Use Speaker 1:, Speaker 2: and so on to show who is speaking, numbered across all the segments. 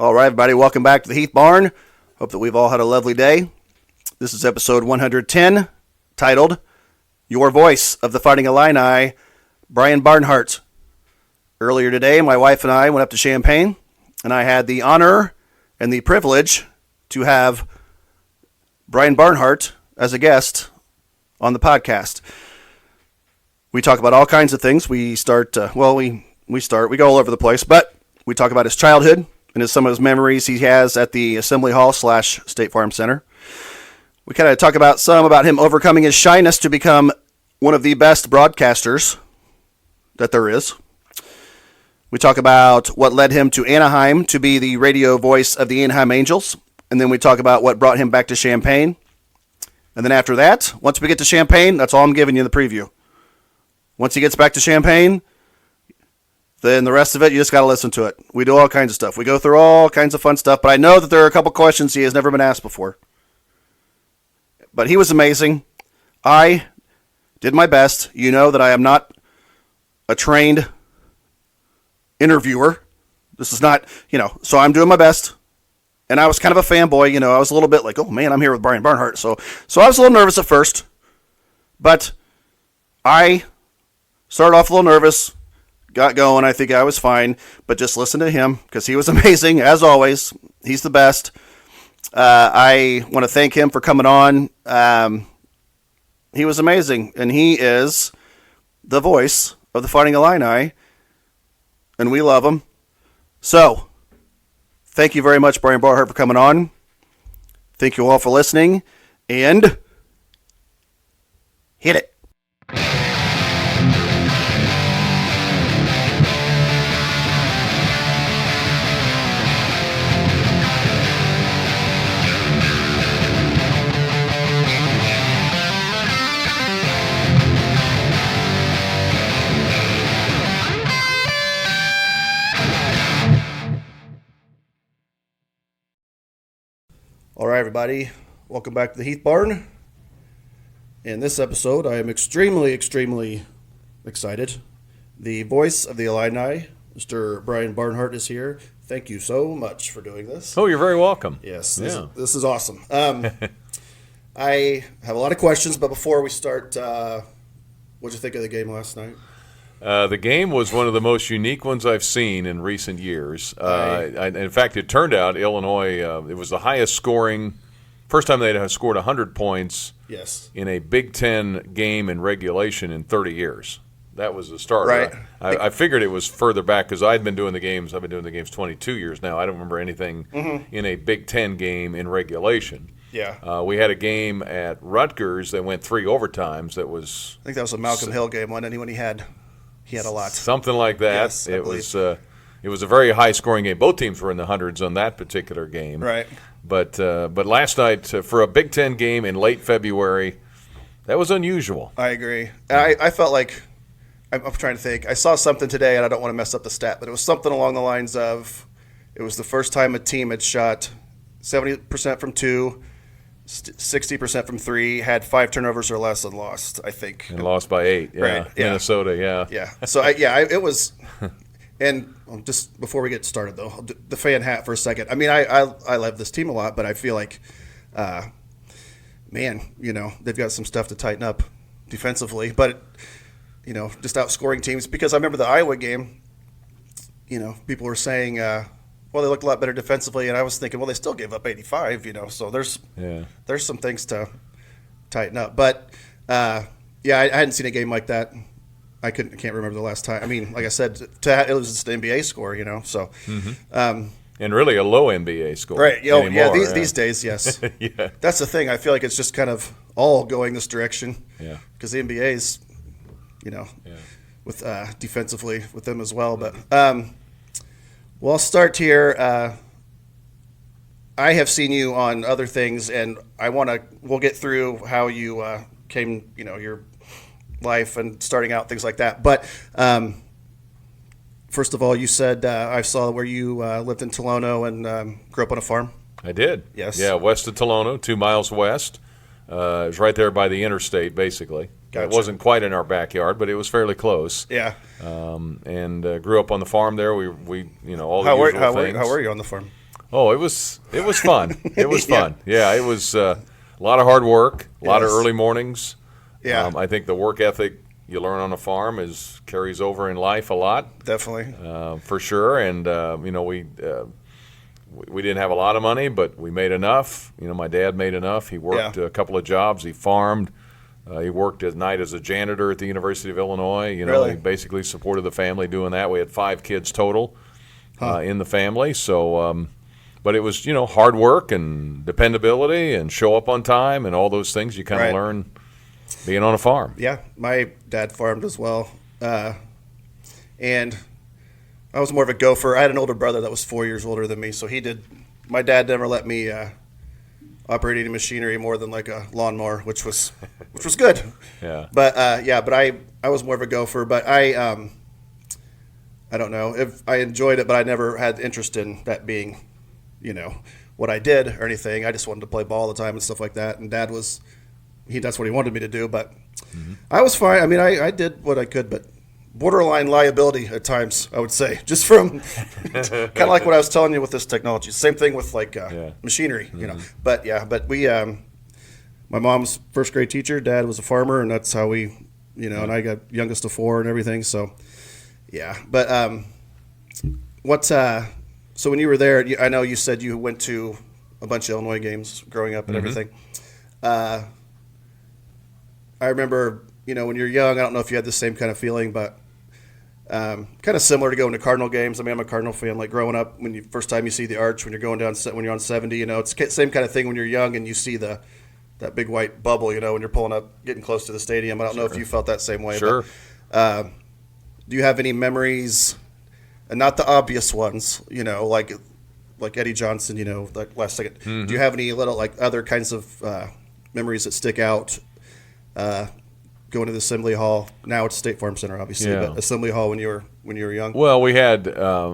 Speaker 1: All right, everybody, welcome back to the Heath Barn. Hope that we've all had a lovely day. This is episode 110, titled Your Voice of the Fighting Illini, Brian Barnhart. Earlier today, my wife and I went up to Champaign, and I had the honor and the privilege to have Brian Barnhart as a guest on the podcast. We talk about all kinds of things. We go all over the place, but we talk about his childhood and some of his memories he has at the Assembly Hall / State Farm Center. We kind of talk about him overcoming his shyness to become one of the best broadcasters that there is. We talk about what led him to Anaheim to be the radio voice of the Anaheim Angels. And then we talk about what brought him back to Champaign. And then after that, once we get to Champaign, that's all I'm giving you in the preview. Once he gets back to Champaign, then the rest of it, you just got to listen to it. We do all kinds of stuff. We go through all kinds of fun stuff, but I know that there are a couple questions he has never been asked before. But he was amazing. I did my best. You know that I am not a trained interviewer. This is not, so I'm doing my best. And I was kind of a fanboy, I was a little bit like, oh man, I'm here with Brian Barnhart. So I was a little nervous at first, but I started off a little nervous, got going. I think I was fine, but just listen to him because he was amazing as always. He's the best. I want to thank him for coming on. He was amazing, and he is the voice of the Fighting Illini, and we love him. So, thank you very much, Brian Barnhart, for coming on. Thank you all for listening, and hit it. All right, everybody. Welcome back to the Heath Barn. In this episode, I am extremely, extremely excited. The voice of the Illini, Mr. Brian Barnhart, is here. Thank you so much for doing this.
Speaker 2: Oh, you're very welcome.
Speaker 1: Yes, this is awesome. I have a lot of questions, but before we start, what'd you think of the game last night?
Speaker 2: The game was one of the most unique ones I've seen in recent years. In fact, it turned out Illinois, it was the highest scoring, first time they had scored 100 points in a Big Ten game in regulation in 30 years. That was the start.
Speaker 1: Right.
Speaker 2: I figured it was further back because I've been doing the games 22 years now. I don't remember anything in a Big Ten game in regulation.
Speaker 1: Yeah.
Speaker 2: We had a game at Rutgers that went 3 overtimes. I
Speaker 1: think that was a Malcolm Hill game, wasn't it? When he had a lot.
Speaker 2: Something like that.
Speaker 1: Yes,
Speaker 2: it was a very high-scoring game. Both teams were in the hundreds on that particular game.
Speaker 1: Right.
Speaker 2: But last night, for a Big Ten game in late February, that was unusual.
Speaker 1: I agree. I felt like, I'm trying to think, I saw something today, and I don't want to mess up the stat, but it was something along the lines of, it was the first time a team had shot 70% from 2, 60% from 3, had 5 turnovers or less, and lost, I think.
Speaker 2: And lost by 8, yeah.
Speaker 1: Right, yeah.
Speaker 2: Minnesota, yeah.
Speaker 1: Yeah. So, it was – and just before we get started, though, the fan hat for a second. I mean, I love this team a lot, but I feel like, they've got some stuff to tighten up defensively. But, just outscoring teams. Because I remember the Iowa game, people were saying they looked a lot better defensively, and I was thinking, they still gave up 85, so there's some things to tighten up. But, I hadn't seen a game like that. I can't remember the last time. I mean, like I said, it was just an NBA score, so.
Speaker 2: And really a low NBA score.
Speaker 1: Right, these days, yes.
Speaker 2: Yeah.
Speaker 1: That's the thing. I feel like it's just kind of all going this direction.
Speaker 2: Yeah.
Speaker 1: Because the NBA's, with defensively with them as well. But I'll start here. I have seen you on other things, and we'll get through how you came, your life and starting out, things like that. But first of all, you said I saw where you lived in Tolono and grew up on a farm.
Speaker 2: I did.
Speaker 1: Yes.
Speaker 2: Yeah, west of Tolono, 2 miles west. It was right there by the interstate, basically. Gotcha. It wasn't quite in our backyard, but it was fairly close.
Speaker 1: Yeah.
Speaker 2: And grew up on the farm there. We all the
Speaker 1: how
Speaker 2: usual
Speaker 1: were,
Speaker 2: things.
Speaker 1: How were you on the farm?
Speaker 2: Oh, it was fun. It was fun. Yeah, it was a lot of hard work, a lot of early mornings.
Speaker 1: Yeah.
Speaker 2: I think the work ethic you learn on a farm carries over in life a lot.
Speaker 1: Definitely.
Speaker 2: For sure. And we didn't have a lot of money, but we made enough. My dad made enough. He worked a couple of jobs. He farmed. He worked at night as a janitor at the University of Illinois.
Speaker 1: Really?
Speaker 2: He basically supported the family doing that. We had 5 kids total in the family. So, but it was, hard work and dependability and show up on time and all those things you kind of learn being on a farm.
Speaker 1: Yeah, my dad farmed as well. And I was more of a gopher. I had an older brother that was 4 years older than me, so my dad never let me operate any machinery more than like a lawnmower, which was good.
Speaker 2: Yeah.
Speaker 1: But I was more of a gopher. But I don't know if I enjoyed it, but I never had interest in that being, what I did or anything. I just wanted to play ball all the time and stuff like that. And Dad that's what he wanted me to do. But I was fine. I mean, I did what I could, but borderline liability at times, I would say, just from kind of like what I was telling you with this technology. Same thing with like machinery, But we, my mom's first grade teacher, Dad was a farmer, and that's how we, and I got youngest of 4 and everything. So, yeah. But so when you were there, I know you said you went to a bunch of Illinois games growing up and everything. I remember, when you're young, I don't know if you had the same kind of feeling, but kind of similar to going to Cardinal games. I mean, I'm a Cardinal fan. Like growing up, first time you see the arch when you're going down, when you're on 70, it's the same kind of thing when you're young and you see that big white bubble, when you're pulling up, getting close to the stadium. I don't know if you felt that same way.
Speaker 2: Sure.
Speaker 1: But, do you have any memories, and not the obvious ones, like Eddie Johnson, like last second. Do you have any little like other kinds of memories that stick out? Going to the Assembly Hall. Now it's State Farm Center, obviously, but Assembly Hall when you were young.
Speaker 2: Well, we had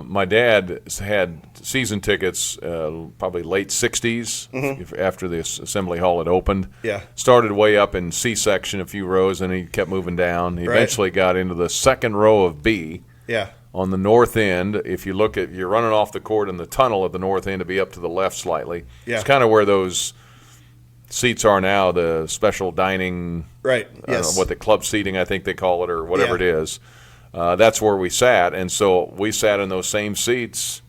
Speaker 2: my dad had season tickets, probably late '60s, after the Assembly Hall had opened.
Speaker 1: Yeah,
Speaker 2: started way up in C section, a few rows, and he kept moving down. He eventually got into the second row of B.
Speaker 1: Yeah.
Speaker 2: On the north end, if you look at, you're running off the court in the tunnel at the north end to be up to the left slightly. Yeah. It's kind of where those seats are now, the special dining,
Speaker 1: right? Yes.
Speaker 2: What the club seating, I think they call it, or whatever it is. That's where we sat, and so we sat in those same seats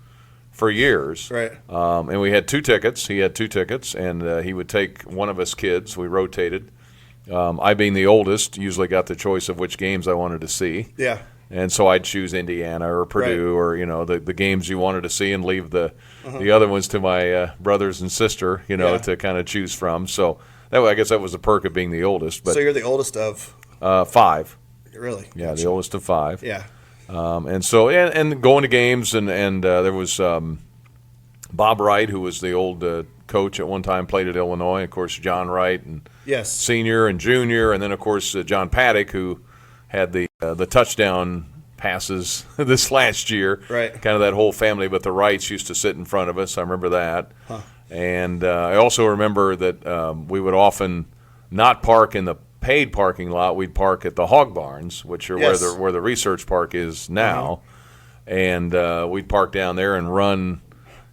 Speaker 2: for years.
Speaker 1: Right.
Speaker 2: And we had 2 tickets. He had 2 tickets, and he would take one of us kids. We rotated. I, being the oldest, usually got the choice of which games I wanted to see.
Speaker 1: Yeah.
Speaker 2: And so I'd choose Indiana or Purdue or, the games you wanted to see and leave the other ones to my brothers and sister, to kind of choose from. So I guess that was a perk of being the oldest. But
Speaker 1: so you're the oldest of?
Speaker 2: 5.
Speaker 1: Really?
Speaker 2: Yeah, the oldest of 5.
Speaker 1: Yeah.
Speaker 2: And so and going to games, and there was Bob Wright, who was the old coach at one time, played at Illinois. Of course, John Wright, and senior and junior, and then, of course, John Paddock, who had the touchdown passes this last year.
Speaker 1: Right.
Speaker 2: Kind of that whole family, but the Wrights used to sit in front of us. I remember that. Huh. And I also remember that we would often not park in the paid parking lot. We'd park at the hog barns, which are where the research park is now. And we'd park down there and run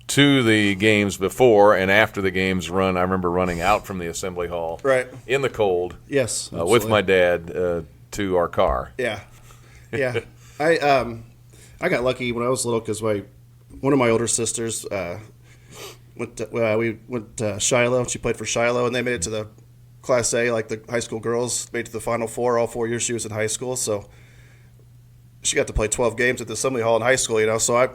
Speaker 2: to the games before and after the games run. I remember running out from the Assembly Hall in the cold with my dad to our car.
Speaker 1: Yeah. I got lucky when I was little because one of my older sisters went to Shiloh. She played for Shiloh, and they made it to the Class A, like the high school girls made it to the Final Four all 4 years she was in high school. So she got to play 12 games at the Assembly Hall in high school. So I,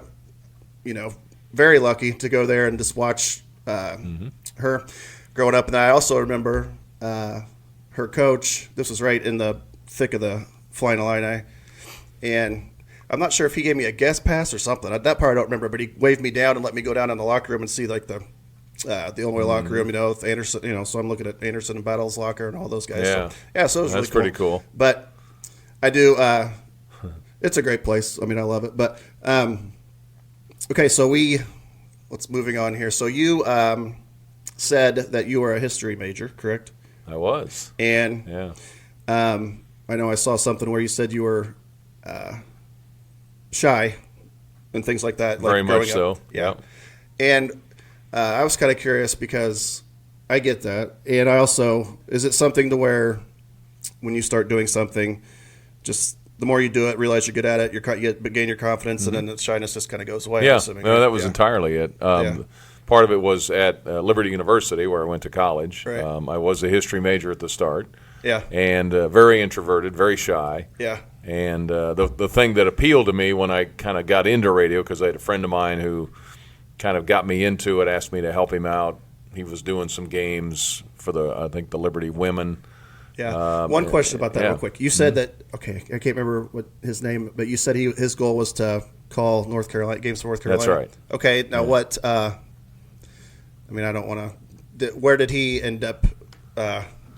Speaker 1: very lucky to go there and just watch her growing up. And I also remember her coach. This was right in the thick of the Flying Illini, and I'm not sure if he gave me a guest pass or something. That part I don't remember, but he waved me down and let me go down in the locker room and see like the Illinois locker room, with Anderson, so I'm looking at Anderson and Battle's locker and all those guys.
Speaker 2: Yeah,
Speaker 1: so it was
Speaker 2: that's
Speaker 1: really
Speaker 2: pretty cool.
Speaker 1: But I do, it's a great place. I mean, I love it. But okay, so let's moving on here. So you said that you were a history major, correct?
Speaker 2: I was.
Speaker 1: And I know I saw something where you said you were shy and things like that.
Speaker 2: Very much so.
Speaker 1: Yeah. And I was kind of curious because I get that, and I also, is it something to where when you start doing something, just the more you do it, realize you're good at it, you gain your confidence, and then the shyness just kind of goes away.
Speaker 2: Yeah, no, that was entirely it. Part of it was at Liberty University, where I went to college.
Speaker 1: Right.
Speaker 2: I was a history major at the start.
Speaker 1: Yeah.
Speaker 2: And very introverted, very shy.
Speaker 1: Yeah.
Speaker 2: And the thing that appealed to me when I kind of got into radio, because I had a friend of mine who kind of got me into it, asked me to help him out. He was doing some games for I think the Liberty women.
Speaker 1: Yeah. One question about that real quick. You said that, okay, I can't remember what his name, but you said his goal was to call North Carolina games for North Carolina.
Speaker 2: That's right.
Speaker 1: Okay, now what, I don't want to, where did he end up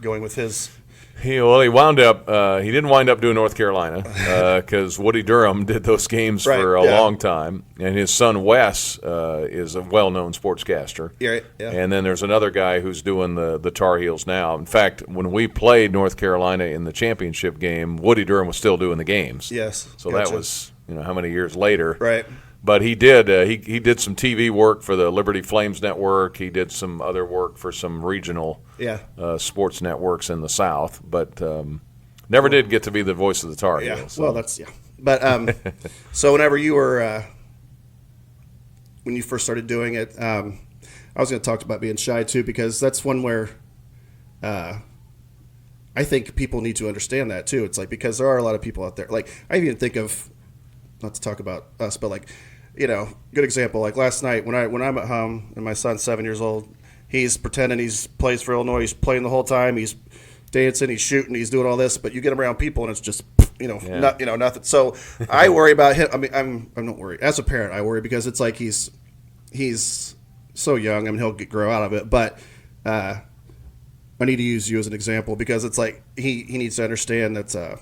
Speaker 1: going with his?
Speaker 2: He wound up. He didn't wind up doing North Carolina because Woody Durham did those games for a long time, and his son Wes is a well-known sportscaster.
Speaker 1: Yeah.
Speaker 2: And then there's another guy who's doing the Tar Heels now. In fact, when we played North Carolina in the championship game, Woody Durham was still doing the games.
Speaker 1: Yes.
Speaker 2: So that was how many years later.
Speaker 1: Right.
Speaker 2: But he did. He did some TV work for the Liberty Flames Network. He did some other work for some regional sports networks in the South. But never did get to be the voice of the Tar Heels.
Speaker 1: Yeah. So. Well, But so whenever you were when you first started doing it, I was going to talk about being shy too, because that's one where I think people need to understand that too. It's like, because there are a lot of people out there. Like, I even think of, not to talk about us, but like, good example. Like last night when I'm at home and my son's 7 years old, he's pretending he's plays for Illinois. He's playing the whole time. He's dancing. He's shooting. He's doing all this. But you get him around people and it's just nothing. So I worry about him. I mean, I'm not worried as a parent. I worry because it's like he's so young. I mean, he'll grow out of it. But I need to use you as an example because it's like he needs to understand that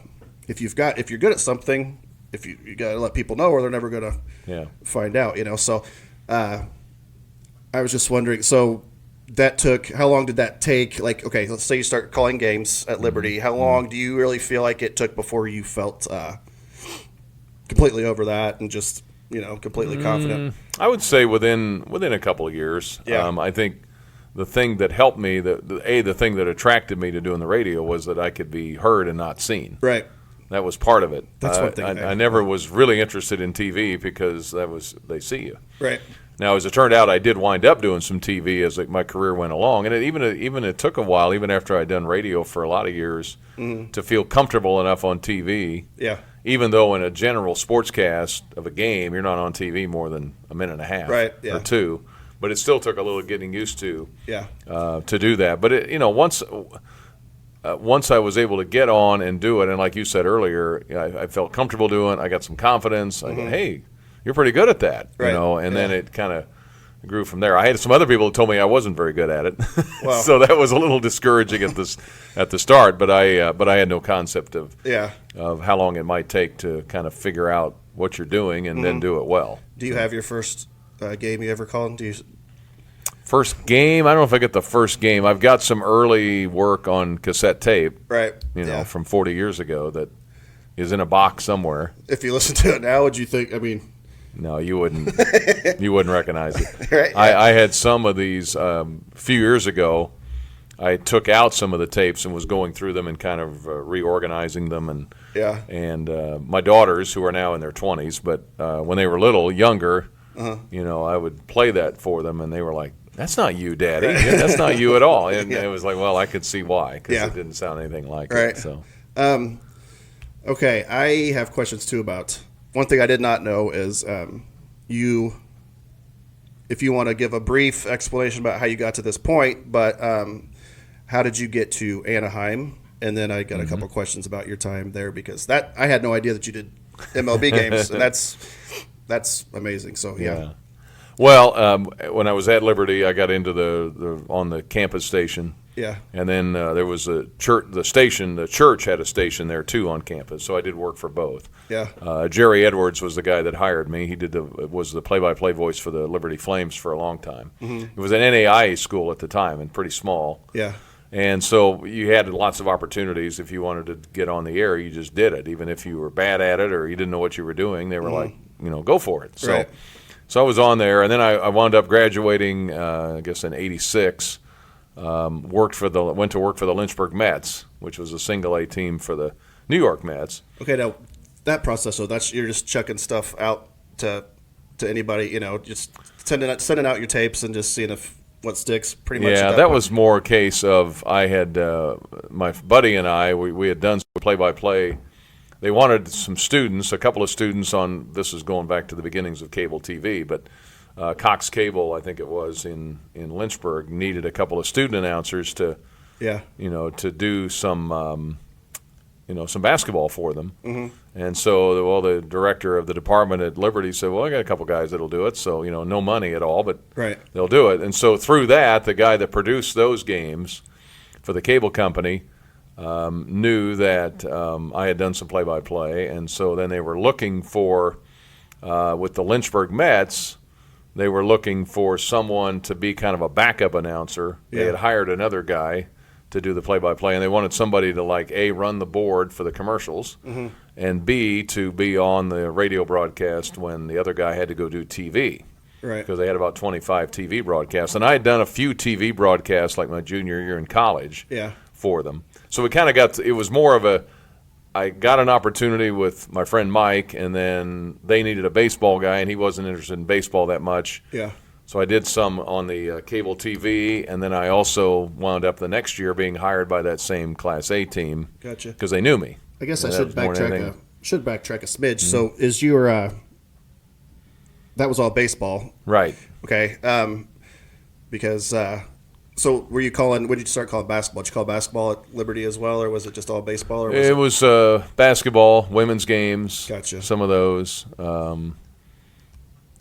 Speaker 1: if you're good at something. If you got to let people know, or they're never going to find out, So I was just wondering. So how long did that take? Like, okay, let's say you start calling games at Liberty. How long do you really feel like it took before you felt completely over that and just completely confident?
Speaker 2: I would say within a couple of years.
Speaker 1: Yeah.
Speaker 2: I think the thing that helped me, the thing that attracted me to doing the radio was that I could be heard and not seen.
Speaker 1: Right.
Speaker 2: That was part of it.
Speaker 1: That's one thing.
Speaker 2: I never was really interested in TV because they see you.
Speaker 1: Right.
Speaker 2: Now, as it turned out, I did wind up doing some TV as my career went along, and it took a while, even after I'd done radio for a lot of years, to feel comfortable enough on TV.
Speaker 1: Yeah.
Speaker 2: Even though in a general sportscast of a game, you're not on TV more than a minute and a half or two, but it still took a little getting used to.
Speaker 1: Yeah.
Speaker 2: To do that, but once I was able to get on and do it, and like you said earlier, I felt comfortable doing it. I got some confidence. I go, hey, you're pretty good at that, and then it kind of grew from there. I had some other people who told me I wasn't very good at it,
Speaker 1: wow.
Speaker 2: So that was a little discouraging at the start. But I had no concept of how long it might take to kind of figure out what you're doing and then do it well.
Speaker 1: Do you have your first game you ever called?
Speaker 2: First game? I don't know if I get the first game. I've got some early work on cassette tape,
Speaker 1: right?
Speaker 2: From 40 years ago that is in a box somewhere.
Speaker 1: If you listen to it now, would you think? I mean,
Speaker 2: no, you wouldn't. You wouldn't recognize it.
Speaker 1: Right?
Speaker 2: I had some of these a few years ago. I took out some of the tapes and was going through them and kind of reorganizing them, and my daughters, who are now in their 20s, but when they were younger, I would play that for them, and they were like, "That's not you, Daddy. That's not you at all." And it was like, well, I could see why, because it didn't sound anything like it. So,
Speaker 1: okay, I have questions too about one thing I did not know is if you want to give a brief explanation about how you got to this point, but how did you get to Anaheim? And then I got a couple questions about your time there, because I had no idea that you did MLB games, and that's amazing. So yeah.
Speaker 2: Well, when I was at Liberty, I got into on the campus station.
Speaker 1: Yeah.
Speaker 2: And then there was a church. The church had a station there too on campus, so I did work for both.
Speaker 1: Yeah.
Speaker 2: Jerry Edwards was the guy that hired me. He was the play-by-play voice for the Liberty Flames for a long time. Mm-hmm. It was an NAIA school at the time and pretty small.
Speaker 1: Yeah.
Speaker 2: And so you had lots of opportunities. If you wanted to get on the air, you just did it. Even if you were bad at it or you didn't know what you were doing, they were like, go for it. So.
Speaker 1: Right.
Speaker 2: So I was on there, and then I wound up graduating, I guess in '86. Went to work for the Lynchburg Mets, which was a single A team for the New York Mets.
Speaker 1: Okay, now that process, so you're just chucking stuff out to anybody, just sending out your tapes and just seeing if what sticks. Pretty much.
Speaker 2: Yeah, that was more a case of I had my buddy and I we had done some play-by-play. They wanted some students, a couple of students on. This is going back to the beginnings of cable TV, but Cox Cable, I think it was in Lynchburg, needed a couple of student announcers to do some some basketball for them. Mm-hmm. And so, the director of the department at Liberty said, well, I got a couple guys that'll do it. So, no money at all, but they'll do it. And so through that, the guy that produced those games for the cable company knew that I had done some play-by-play. And so then they were looking for, with the Lynchburg Mets, they were looking for someone to be kind of a backup announcer. Yeah. They had hired another guy to do the play-by-play, and they wanted somebody to, A, run the board for the commercials, mm-hmm. and B, to be on the radio broadcast when the other guy had to go do TV. Right. Because they had about 25 TV broadcasts. And I had done a few TV broadcasts, like my junior year in college, for them. So we kind of it was more of I got an opportunity with my friend Mike, and then they needed a baseball guy, and he wasn't interested in baseball that much. Yeah. So I did some on the cable TV, and then I also wound up the next year being hired by that same Class A team. Gotcha. Because they knew me.
Speaker 1: I guess I should backtrack a smidge. Mm-hmm. So is your that was all baseball,
Speaker 2: right?
Speaker 1: Okay. Because so were you when did you start calling basketball? Did you call basketball at Liberty as well, or was it just all baseball? Or
Speaker 2: it was basketball, women's games.
Speaker 1: Gotcha.
Speaker 2: Some of those.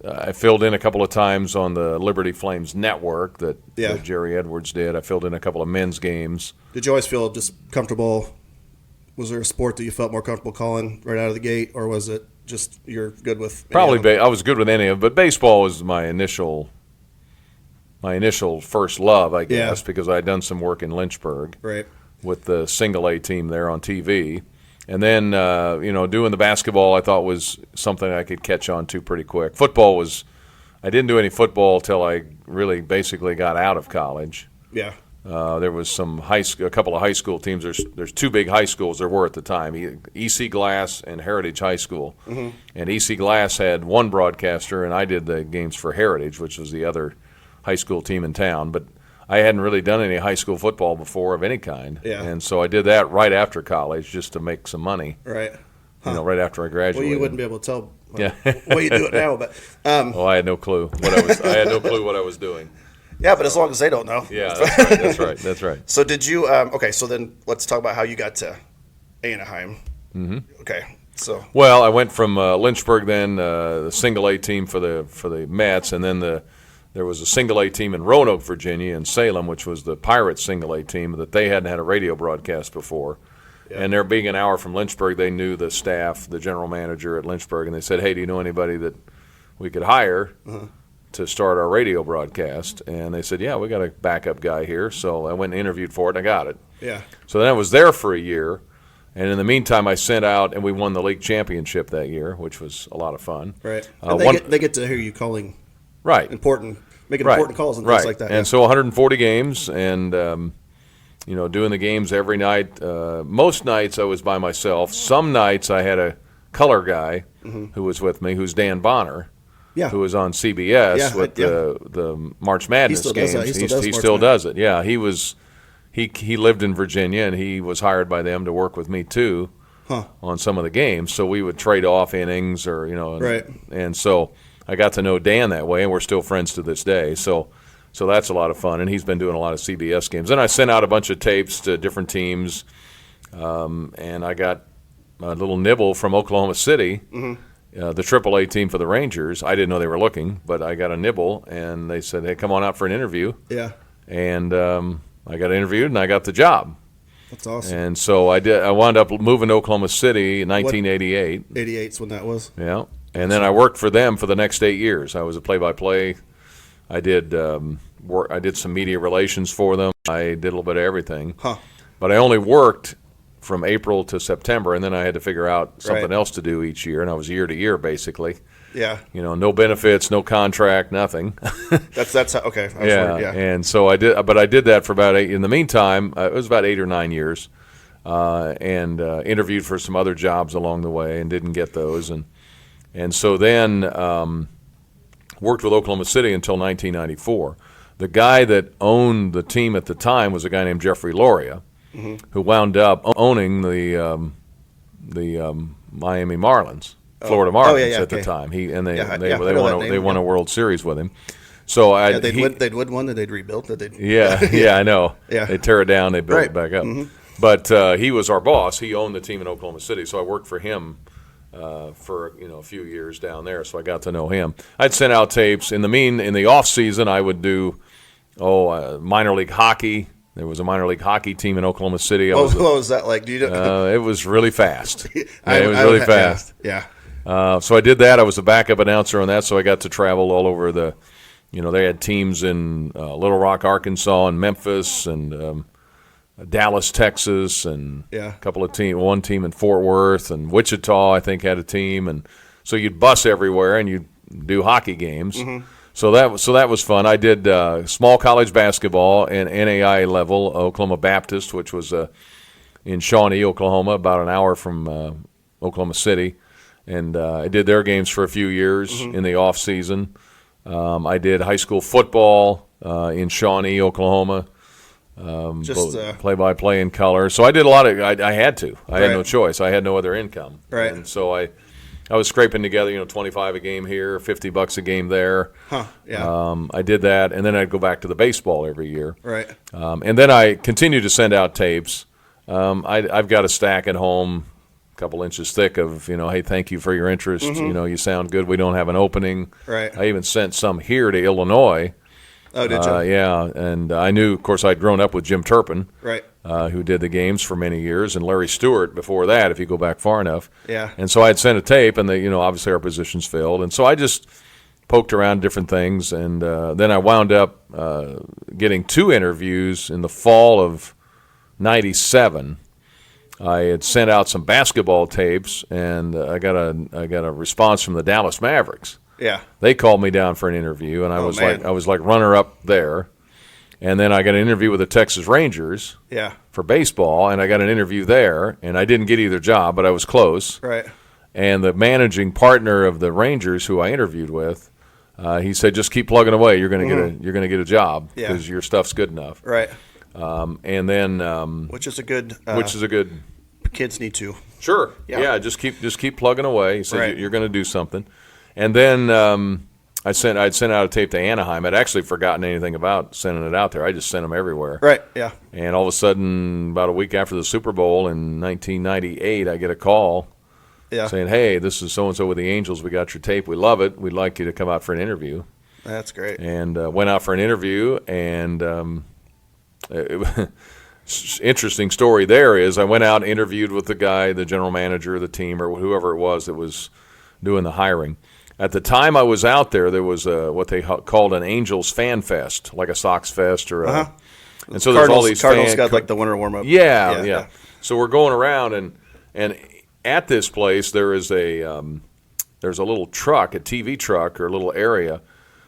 Speaker 2: I filled in a couple of times on the Liberty Flames network that Jerry Edwards did. I filled in a couple of men's games.
Speaker 1: Did you always feel just comfortable? Was there a sport that you felt more comfortable calling right out of the gate, or was it just you're good with?
Speaker 2: Probably I was good with any of it, but baseball was my initial first love, I guess, because I had done some work in Lynchburg with the single A team there on TV. And then, doing the basketball I thought was something I could catch on to pretty quick. Football I didn't do any football till I really basically got out of college. Yeah. There was a couple of high school teams. There's two big high schools there were at the time, EC Glass and Heritage High School. Mm-hmm. And EC Glass had one broadcaster, and I did the games for Heritage, which was the other high school team in town. But I hadn't really done any high school football before of any kind. Yeah. And so I did that right after college just to make some money. Right. Right after I graduated.
Speaker 1: Well, you wouldn't be able to tell what you do it now, but
Speaker 2: I had no clue what I was doing.
Speaker 1: Yeah, but as long as they don't know.
Speaker 2: Yeah, that's right.
Speaker 1: So did you so then let's talk about how you got to Anaheim. Mm-hmm. Okay. So
Speaker 2: well, I went from Lynchburg then, the single A team for the Mets, and then there was a single A team in Roanoke, Virginia, in Salem, which was the Pirates single A team that they hadn't had a radio broadcast before. Yeah. And there being an hour from Lynchburg, they knew the staff, the general manager at Lynchburg, and they said, hey, do you know anybody that we could hire to start our radio broadcast? And they said, yeah, we got a backup guy here. So I went and interviewed for it, and I got it. Yeah. So then I was there for a year. And in the meantime, I sent out, and we won the league championship that year, which was a lot of fun.
Speaker 1: Right. They get to hear you calling making important calls and things like that.
Speaker 2: And so 140 games, and doing the games every night. Most nights I was by myself. Some nights I had a color guy who was with me, who's Dan Bonner, who was on CBS with the March Madness games. He still does it. Yeah, he lived in Virginia, and he was hired by them to work with me too on some of the games. So we would trade off innings, and so I got to know Dan that way, and we're still friends to this day. So that's a lot of fun, and he's been doing a lot of CBS games. Then I sent out a bunch of tapes to different teams, and I got a little nibble from Oklahoma City, the AAA team for the Rangers. I didn't know they were looking, but I got a nibble, and they said, hey, come on out for an interview. Yeah. And I got interviewed, and I got the job.
Speaker 1: That's awesome.
Speaker 2: And so I wound up moving to Oklahoma City in 1988.
Speaker 1: 88's when that was.
Speaker 2: Yeah. And then I worked for them for the next 8 years. I was a play-by-play. I did I did some media relations for them. I did a little bit of everything. But I only worked from April to September, and then I had to figure out something else to do each year, and I was year to year basically.
Speaker 1: Yeah.
Speaker 2: No benefits, no contract, nothing.
Speaker 1: That's okay.
Speaker 2: Yeah. And so I did that for about 8. In the meantime, it was about 8 or 9 years, and interviewed for some other jobs along the way and didn't get those, and so then worked with Oklahoma City until 1994. The guy that owned the team at the time was a guy named Jeffrey Loria, who wound up owning the Miami Marlins, Florida Marlins at the time. They won a World Series with him. So
Speaker 1: they'd win one, and they'd rebuild it.
Speaker 2: I know.
Speaker 1: Yeah.
Speaker 2: They tear it down, they build it back up. But he was our boss. He owned the team in Oklahoma City, so I worked for him for a few years down there. So I got to know him. I'd send out tapes. In the off season, I would do minor league hockey. There was a minor league hockey team in Oklahoma City.
Speaker 1: What was that like?
Speaker 2: It was really fast. It was
Speaker 1: really
Speaker 2: fast.
Speaker 1: Yeah.
Speaker 2: So I did that. I was a backup announcer on that, so I got to travel all over they had teams in Little Rock, Arkansas, and Memphis, and Dallas, Texas, and a couple of one team in Fort Worth, and Wichita, I think, had a team. And so you'd bus everywhere, and you'd do hockey games. So that was fun. I did small college basketball and NAIA level, Oklahoma Baptist, which was in Shawnee, Oklahoma, about an hour from Oklahoma City. And I did their games for a few years in the off season. I did high school football in Shawnee, Oklahoma. Play-by-play in color. So I did a lot of. I had to. I had no choice. I had no other income.
Speaker 1: Right.
Speaker 2: And so I was scraping together, $25 a game here, $50 a game there.
Speaker 1: Yeah.
Speaker 2: I did that, and then I'd go back to the baseball every year.
Speaker 1: Right.
Speaker 2: And then I continued to send out tapes. I've got a stack at home, a couple inches thick of, hey, thank you for your interest. You sound good. We don't have an opening.
Speaker 1: Right.
Speaker 2: I even sent some here to Illinois.
Speaker 1: Oh, did you?
Speaker 2: Yeah, and I knew, of course, I'd grown up with Jim Turpin,
Speaker 1: right,
Speaker 2: who did the games for many years, and Larry Stewart before that, if you go back far enough.
Speaker 1: Yeah.
Speaker 2: And so I'd sent a tape, and obviously our positions filled, and so I just poked around different things, and then I wound up getting 2 interviews in the fall of '97. I had sent out some basketball tapes, and I got a response from the Dallas Mavericks.
Speaker 1: Yeah.
Speaker 2: They called me down for an interview, and I was like runner up there. And then I got an interview with the Texas Rangers for baseball, and I got an interview there, and I didn't get either job, but I was close.
Speaker 1: Right.
Speaker 2: And the managing partner of the Rangers, who I interviewed with, he said, "Just keep plugging away. You're going to get a job because your stuff's good enough."
Speaker 1: Right.
Speaker 2: And then
Speaker 1: which is a good. Kids need to.
Speaker 2: Sure. Yeah. Just keep plugging away. He said you're going to do something. And then I'd sent out a tape to Anaheim. I'd actually forgotten anything about sending it out there. I just sent them everywhere.
Speaker 1: Right, yeah.
Speaker 2: And all of a sudden, about a week after the Super Bowl in 1998, I get a call saying, "Hey, this is so-and-so with the Angels. We got your tape. We love it. We'd like you to come out for an interview."
Speaker 1: That's great.
Speaker 2: And went out for an interview, and interesting story there is I went out and interviewed with the guy, the general manager of the team, or whoever it was that was doing the hiring. At the time I was out there was what they called an Angels Fan Fest, like a Sox Fest or a. And so there's all these
Speaker 1: Cardinals got like the winter warm up.
Speaker 2: Yeah. So we're going around, and at this place there's a little truck, a TV truck, or a little area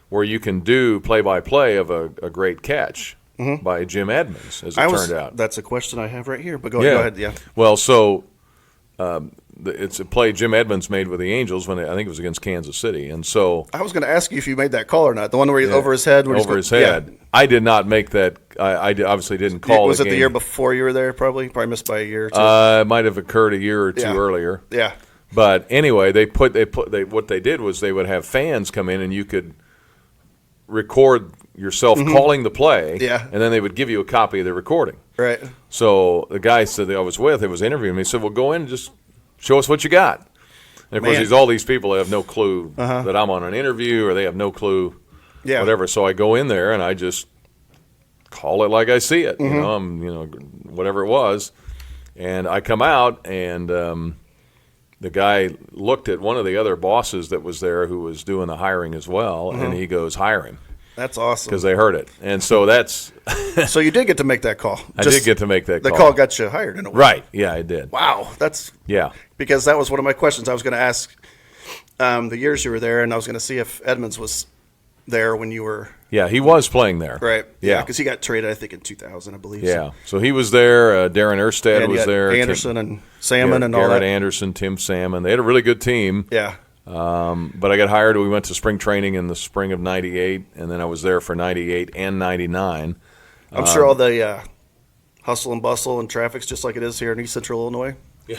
Speaker 2: where you can do play-by-play of a great catch by Jim Edmonds, as it turned out.
Speaker 1: That's a question I have right here, but go ahead. Yeah.
Speaker 2: Well, so. It's a play Jim Edmonds made with the Angels when I think it was against Kansas City, and so
Speaker 1: I was going to ask you if you made that call or not. The one where he's over his head.
Speaker 2: Over his head. Yeah. I did not make that. I obviously didn't call.
Speaker 1: Was
Speaker 2: it
Speaker 1: the year before you were there? Probably missed by a year or two.
Speaker 2: It might have occurred a year or two earlier.
Speaker 1: Yeah.
Speaker 2: But anyway, what they did was they would have fans come in, and you could record yourself calling the play.
Speaker 1: Yeah.
Speaker 2: And then they would give you a copy of the recording.
Speaker 1: Right.
Speaker 2: So the guy that I was with, who was interviewing me, said, "Well, go in and just show us what you got." And, of course, all these people have no clue that I'm on an interview, or they have no clue, whatever. So I go in there, and I just call it like I see it, whatever it was. And I come out, and the guy looked at one of the other bosses that was there who was doing the hiring as well, and he goes, "Hire him."
Speaker 1: That's awesome.
Speaker 2: Because they heard it. And so that's –
Speaker 1: So you did get to make that call.
Speaker 2: I did get to make that call.
Speaker 1: The call got you hired in a way.
Speaker 2: Right. Yeah, I did.
Speaker 1: Wow. That's –
Speaker 2: yeah.
Speaker 1: Because that was one of my questions I was going to ask. the years you were there, and I was going to see if Edmonds was there when you were.
Speaker 2: Yeah, he was playing there.
Speaker 1: Right.
Speaker 2: Yeah,
Speaker 1: because he got traded, I think, in 2000, I believe.
Speaker 2: Yeah, so he was there. Darren Erstad
Speaker 1: and
Speaker 2: was there.
Speaker 1: Anderson and Salmon and all
Speaker 2: Garrett
Speaker 1: that.
Speaker 2: Anderson, Tim Salmon. They had a really good team.
Speaker 1: Yeah.
Speaker 2: But I got hired. We went to spring training in the spring of '98, and then I was there for '98 and '99.
Speaker 1: I'm sure all the hustle and bustle and traffic's just like it is here in East Central Illinois.
Speaker 2: Yeah.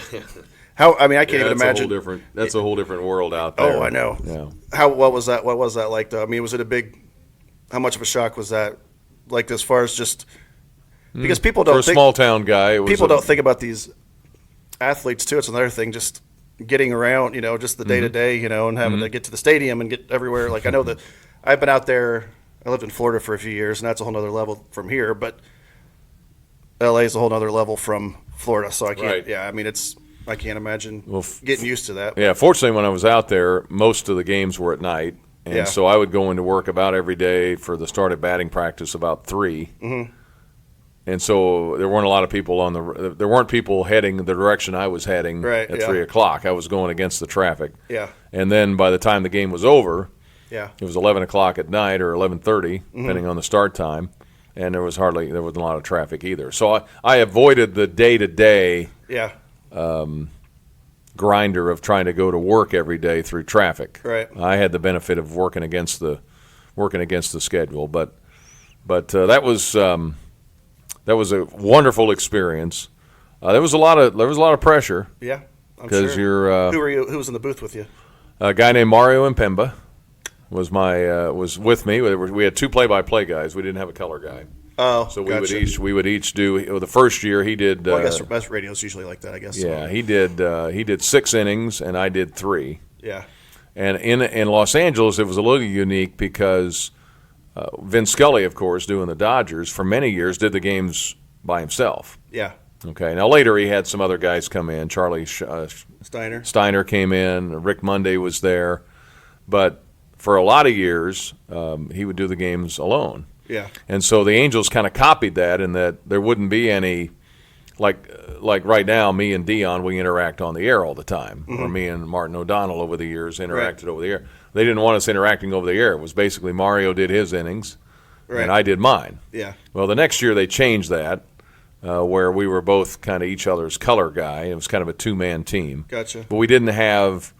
Speaker 1: I can't even imagine.
Speaker 2: That's a whole different world out there.
Speaker 1: Oh, I know.
Speaker 2: Yeah.
Speaker 1: What was that like, though? I mean, was it how much of a shock was that? Like, as far as just because people don't
Speaker 2: for a small town guy,
Speaker 1: people don't think about these athletes too. It's another thing, just getting around, just the day to day, and having to get to the stadium and get everywhere. Like, I know that I've been out there. I lived in Florida for a few years, and that's a whole other level from here. But LA is a whole other level from Florida, so I can't.
Speaker 2: Right.
Speaker 1: Yeah, I mean, I can't imagine getting used to that.
Speaker 2: Yeah, fortunately, when I was out there, most of the games were at night. And so I would go into work about every day for the start of batting practice about 3. Mm-hmm. And so there weren't a lot of people there weren't people heading the direction I was heading at 3 o'clock. I was going against the traffic.
Speaker 1: Yeah.
Speaker 2: And then by the time the game was over,
Speaker 1: it
Speaker 2: was 11 o'clock at night or 11:30, depending on the start time. And there wasn't a lot of traffic either. So I avoided the day-to-day grinder of trying to go to work every day through traffic.
Speaker 1: Right.
Speaker 2: I had the benefit of working against the schedule, but that was a wonderful experience. There was a lot of pressure.
Speaker 1: Yeah,
Speaker 2: because
Speaker 1: you're. Who was in the booth with you?
Speaker 2: A guy named Mario Impemba was with me. We had 2 play-by-play guys. We didn't have a color guy.
Speaker 1: Oh,
Speaker 2: so
Speaker 1: gotcha.
Speaker 2: we would each do the first year. He did.
Speaker 1: Well, I guess best radio's usually like that. I guess.
Speaker 2: Yeah, he did 6 innings, and I did 3.
Speaker 1: Yeah.
Speaker 2: And in Los Angeles, it was a little unique because Vin Scully, of course, doing the Dodgers for many years, did the games by himself.
Speaker 1: Yeah.
Speaker 2: Okay. Now later he had some other guys come in. Charlie Steiner came in. Rick Monday was there, but for a lot of years he would do the games alone.
Speaker 1: Yeah.
Speaker 2: And so the Angels kind of copied that in that there wouldn't be any, like right now, me and Dion, we interact on the air all the time. Or me and Martin O'Donnell over the years interacted over the air. They didn't want us interacting over the air. It was basically Mario did his innings, and I did mine.
Speaker 1: Yeah.
Speaker 2: Well, the next year they changed that, where we were both kind of each other's color guy. It was kind of a 2-man team.
Speaker 1: Gotcha.
Speaker 2: But we didn't have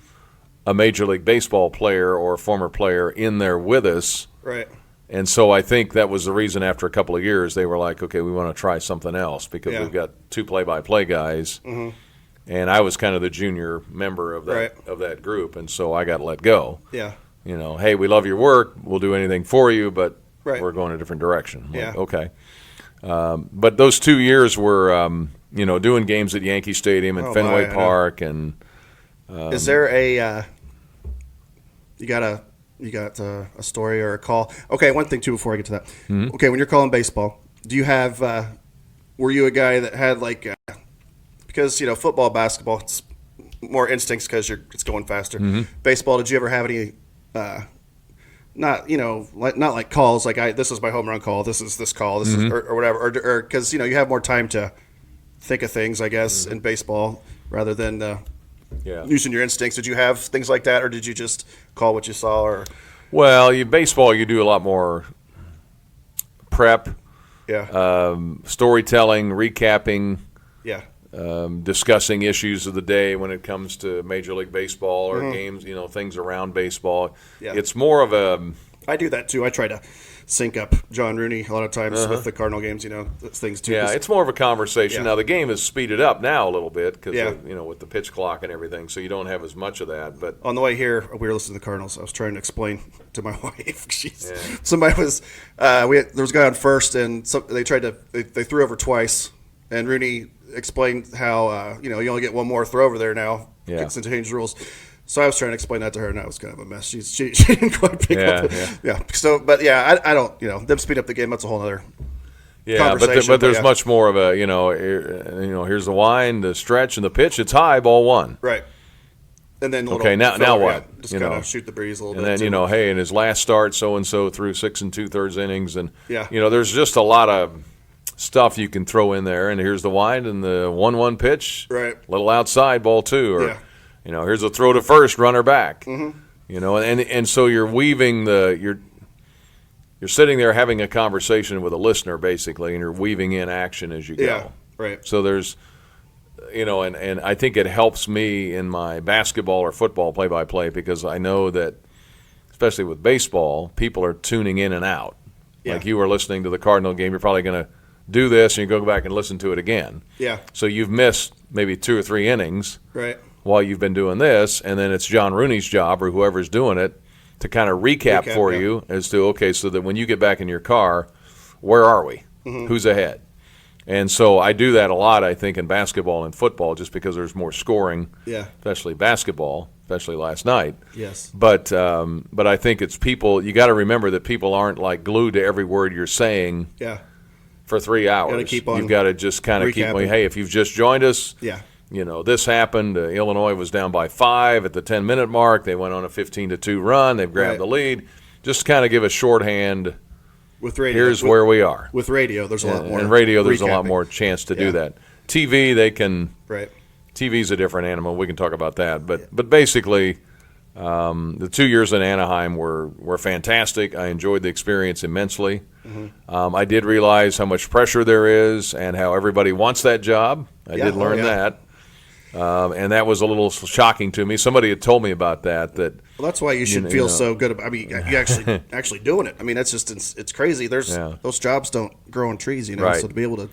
Speaker 2: a Major League Baseball player or a former player in there with us.
Speaker 1: Right.
Speaker 2: And so I think that was the reason after a couple of years they were like, okay, we want to try something else because we've got 2 play-by-play guys. Mm-hmm. And I was kind of the junior member of that group, and so I got let go.
Speaker 1: Yeah.
Speaker 2: Hey, we love your work. We'll do anything for you, but we're going a different direction.
Speaker 1: Yeah.
Speaker 2: Like, okay. But those 2 years were, doing games at Yankee Stadium and Fenway Park. And
Speaker 1: is there a you got a story or a call? Okay, one thing too before I get to that. Mm-hmm. Okay, when you're calling baseball, do you have? Were you a guy that had because football, basketball, it's more instincts because it's going faster. Mm-hmm. Baseball, did you ever have any? Not like calls like this is my home run call. This is this call. This is or whatever. Or because you have more time to think of things, I guess, in baseball rather than using your instincts. Did you have things like that, or did you just call what you saw? Or
Speaker 2: baseball, you do a lot more prep, storytelling, recapping, discussing issues of the day when it comes to Major League Baseball or games, things around baseball. Yeah. It's more of a.
Speaker 1: I do that too. I try to sync up John Rooney a lot of times with the Cardinal games, things too.
Speaker 2: Yeah, it's more of a conversation. Now, the game is speeded up now a little bit because, with the pitch clock and everything, so you don't have as much of that. But
Speaker 1: on the way here, we were listening to the Cardinals. I was trying to explain to my wife. Somebody was there was a guy on first, and they threw over twice, and Rooney explained how, you only get one more throw over there now since they changed rules. So I was trying to explain that to her, and that was kind of a mess. She didn't quite pick up. So, but I don't. Them speed up the game. That's a whole other conversation.
Speaker 2: But there's much more of a here's the wind, the stretch, and the pitch. It's high, ball 1.
Speaker 1: Right. And then
Speaker 2: now what?
Speaker 1: Just kind of shoot the breeze a little bit.
Speaker 2: And then hey, in his last start, so and so threw 6 2/3 innings, and there's just a lot of stuff you can throw in there. And here's the wind and the 1-1 pitch.
Speaker 1: Right.
Speaker 2: Little outside, ball 2, or. Here's a throw to first, runner back. And so you're weaving you're sitting there having a conversation with a listener basically, and you're weaving in action as you go.
Speaker 1: Yeah, right.
Speaker 2: So there's, and I think it helps me in my basketball or football play-by-play because I know that, especially with baseball, people are tuning in and out.
Speaker 1: Yeah.
Speaker 2: Like you were listening to the Cardinal game, you're probably going to do this and you go back and listen to it again.
Speaker 1: Yeah.
Speaker 2: So you've missed maybe 2 or 3 innings.
Speaker 1: Right.
Speaker 2: While you've been doing this, and then it's John Rooney's job or whoever's doing it to kind of recap for you as to, okay, so that when you get back in your car, where are we? Who's ahead? And so I do that a lot, I think, in basketball and football just because there's more scoring, especially basketball, especially last night.
Speaker 1: Yes.
Speaker 2: But I think it's people, you got to remember that people aren't like glued to every word you're saying for 3 hours. You've got to just kind of keep, hey, if you've just joined us, this happened. Illinois was down by 5 at the 10-minute mark. They went on a 15-2 run. They've grabbed the lead. Just kind of give a shorthand.
Speaker 1: With radio,
Speaker 2: here's where we are.
Speaker 1: With radio, there's a lot more.
Speaker 2: And radio, there's a lot more chance to do that. TV, they can.
Speaker 1: Right.
Speaker 2: TV's a different animal. We can talk about that. But basically, the 2 years in Anaheim were fantastic. I enjoyed the experience immensely. I did realize how much pressure there is and how everybody wants that job. I did learn that. And that was a little shocking to me. Somebody had told me about that. Well,
Speaker 1: that's why you should feel so good. I mean, you actually doing it. I mean, that's just it's crazy. Those jobs don't grow on trees, So to be able to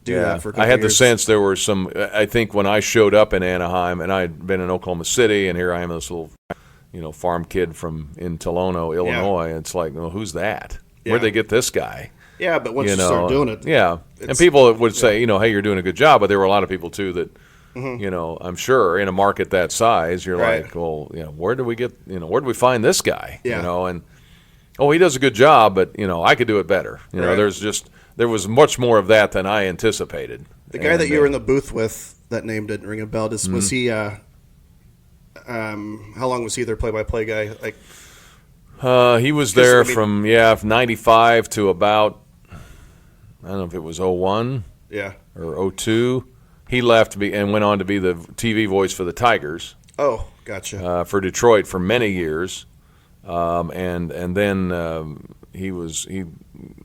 Speaker 1: do that for a couple
Speaker 2: I had
Speaker 1: years.
Speaker 2: the sense there were some. I think when I showed up in Anaheim, and I'd been in Oklahoma City, and here I am, this little, farm kid in Tolono, Illinois. And it's like, well, who's that? Where'd they get this guy?
Speaker 1: Yeah, but once you start doing it,
Speaker 2: and people would say, hey, you're doing a good job, but there were a lot of people too that. I'm sure in a market that size, you're like, well, where do we get, where do we find this guy? And he does a good job, but I could do it better. There was much more of that than I anticipated.
Speaker 1: The guy that you were in the booth with, that name didn't ring a bell. Was he? How long was he their play-by-play guy?
Speaker 2: He was there from 95 to about, I don't know if it was 01 or 02. He left and went on to be the TV voice for the Tigers.
Speaker 1: Oh, gotcha.
Speaker 2: For Detroit for many years, and then he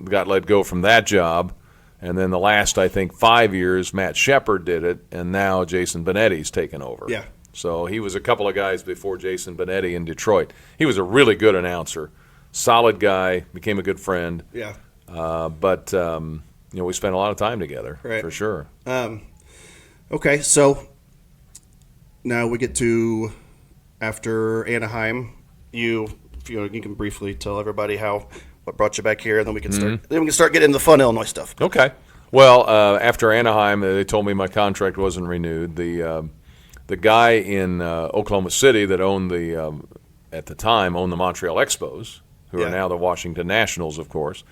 Speaker 2: got let go from that job, and then the last I think 5 years Matt Shepard did it, and now Jason Benetti's taken over. Yeah. So he was a couple of guys before Jason Benetti in Detroit. He was a really good announcer, solid guy, became a good friend. Yeah. But we spent a lot of time together for sure.
Speaker 1: Okay, so now we get to after Anaheim. You can briefly tell everybody what brought you back here, and then we can start. Then we can start getting into the fun Illinois stuff.
Speaker 2: Okay. Well, after Anaheim, they told me my contract wasn't renewed. The guy in Oklahoma City that owned at the time owned the Montreal Expos, who are now the Washington Nationals, of course.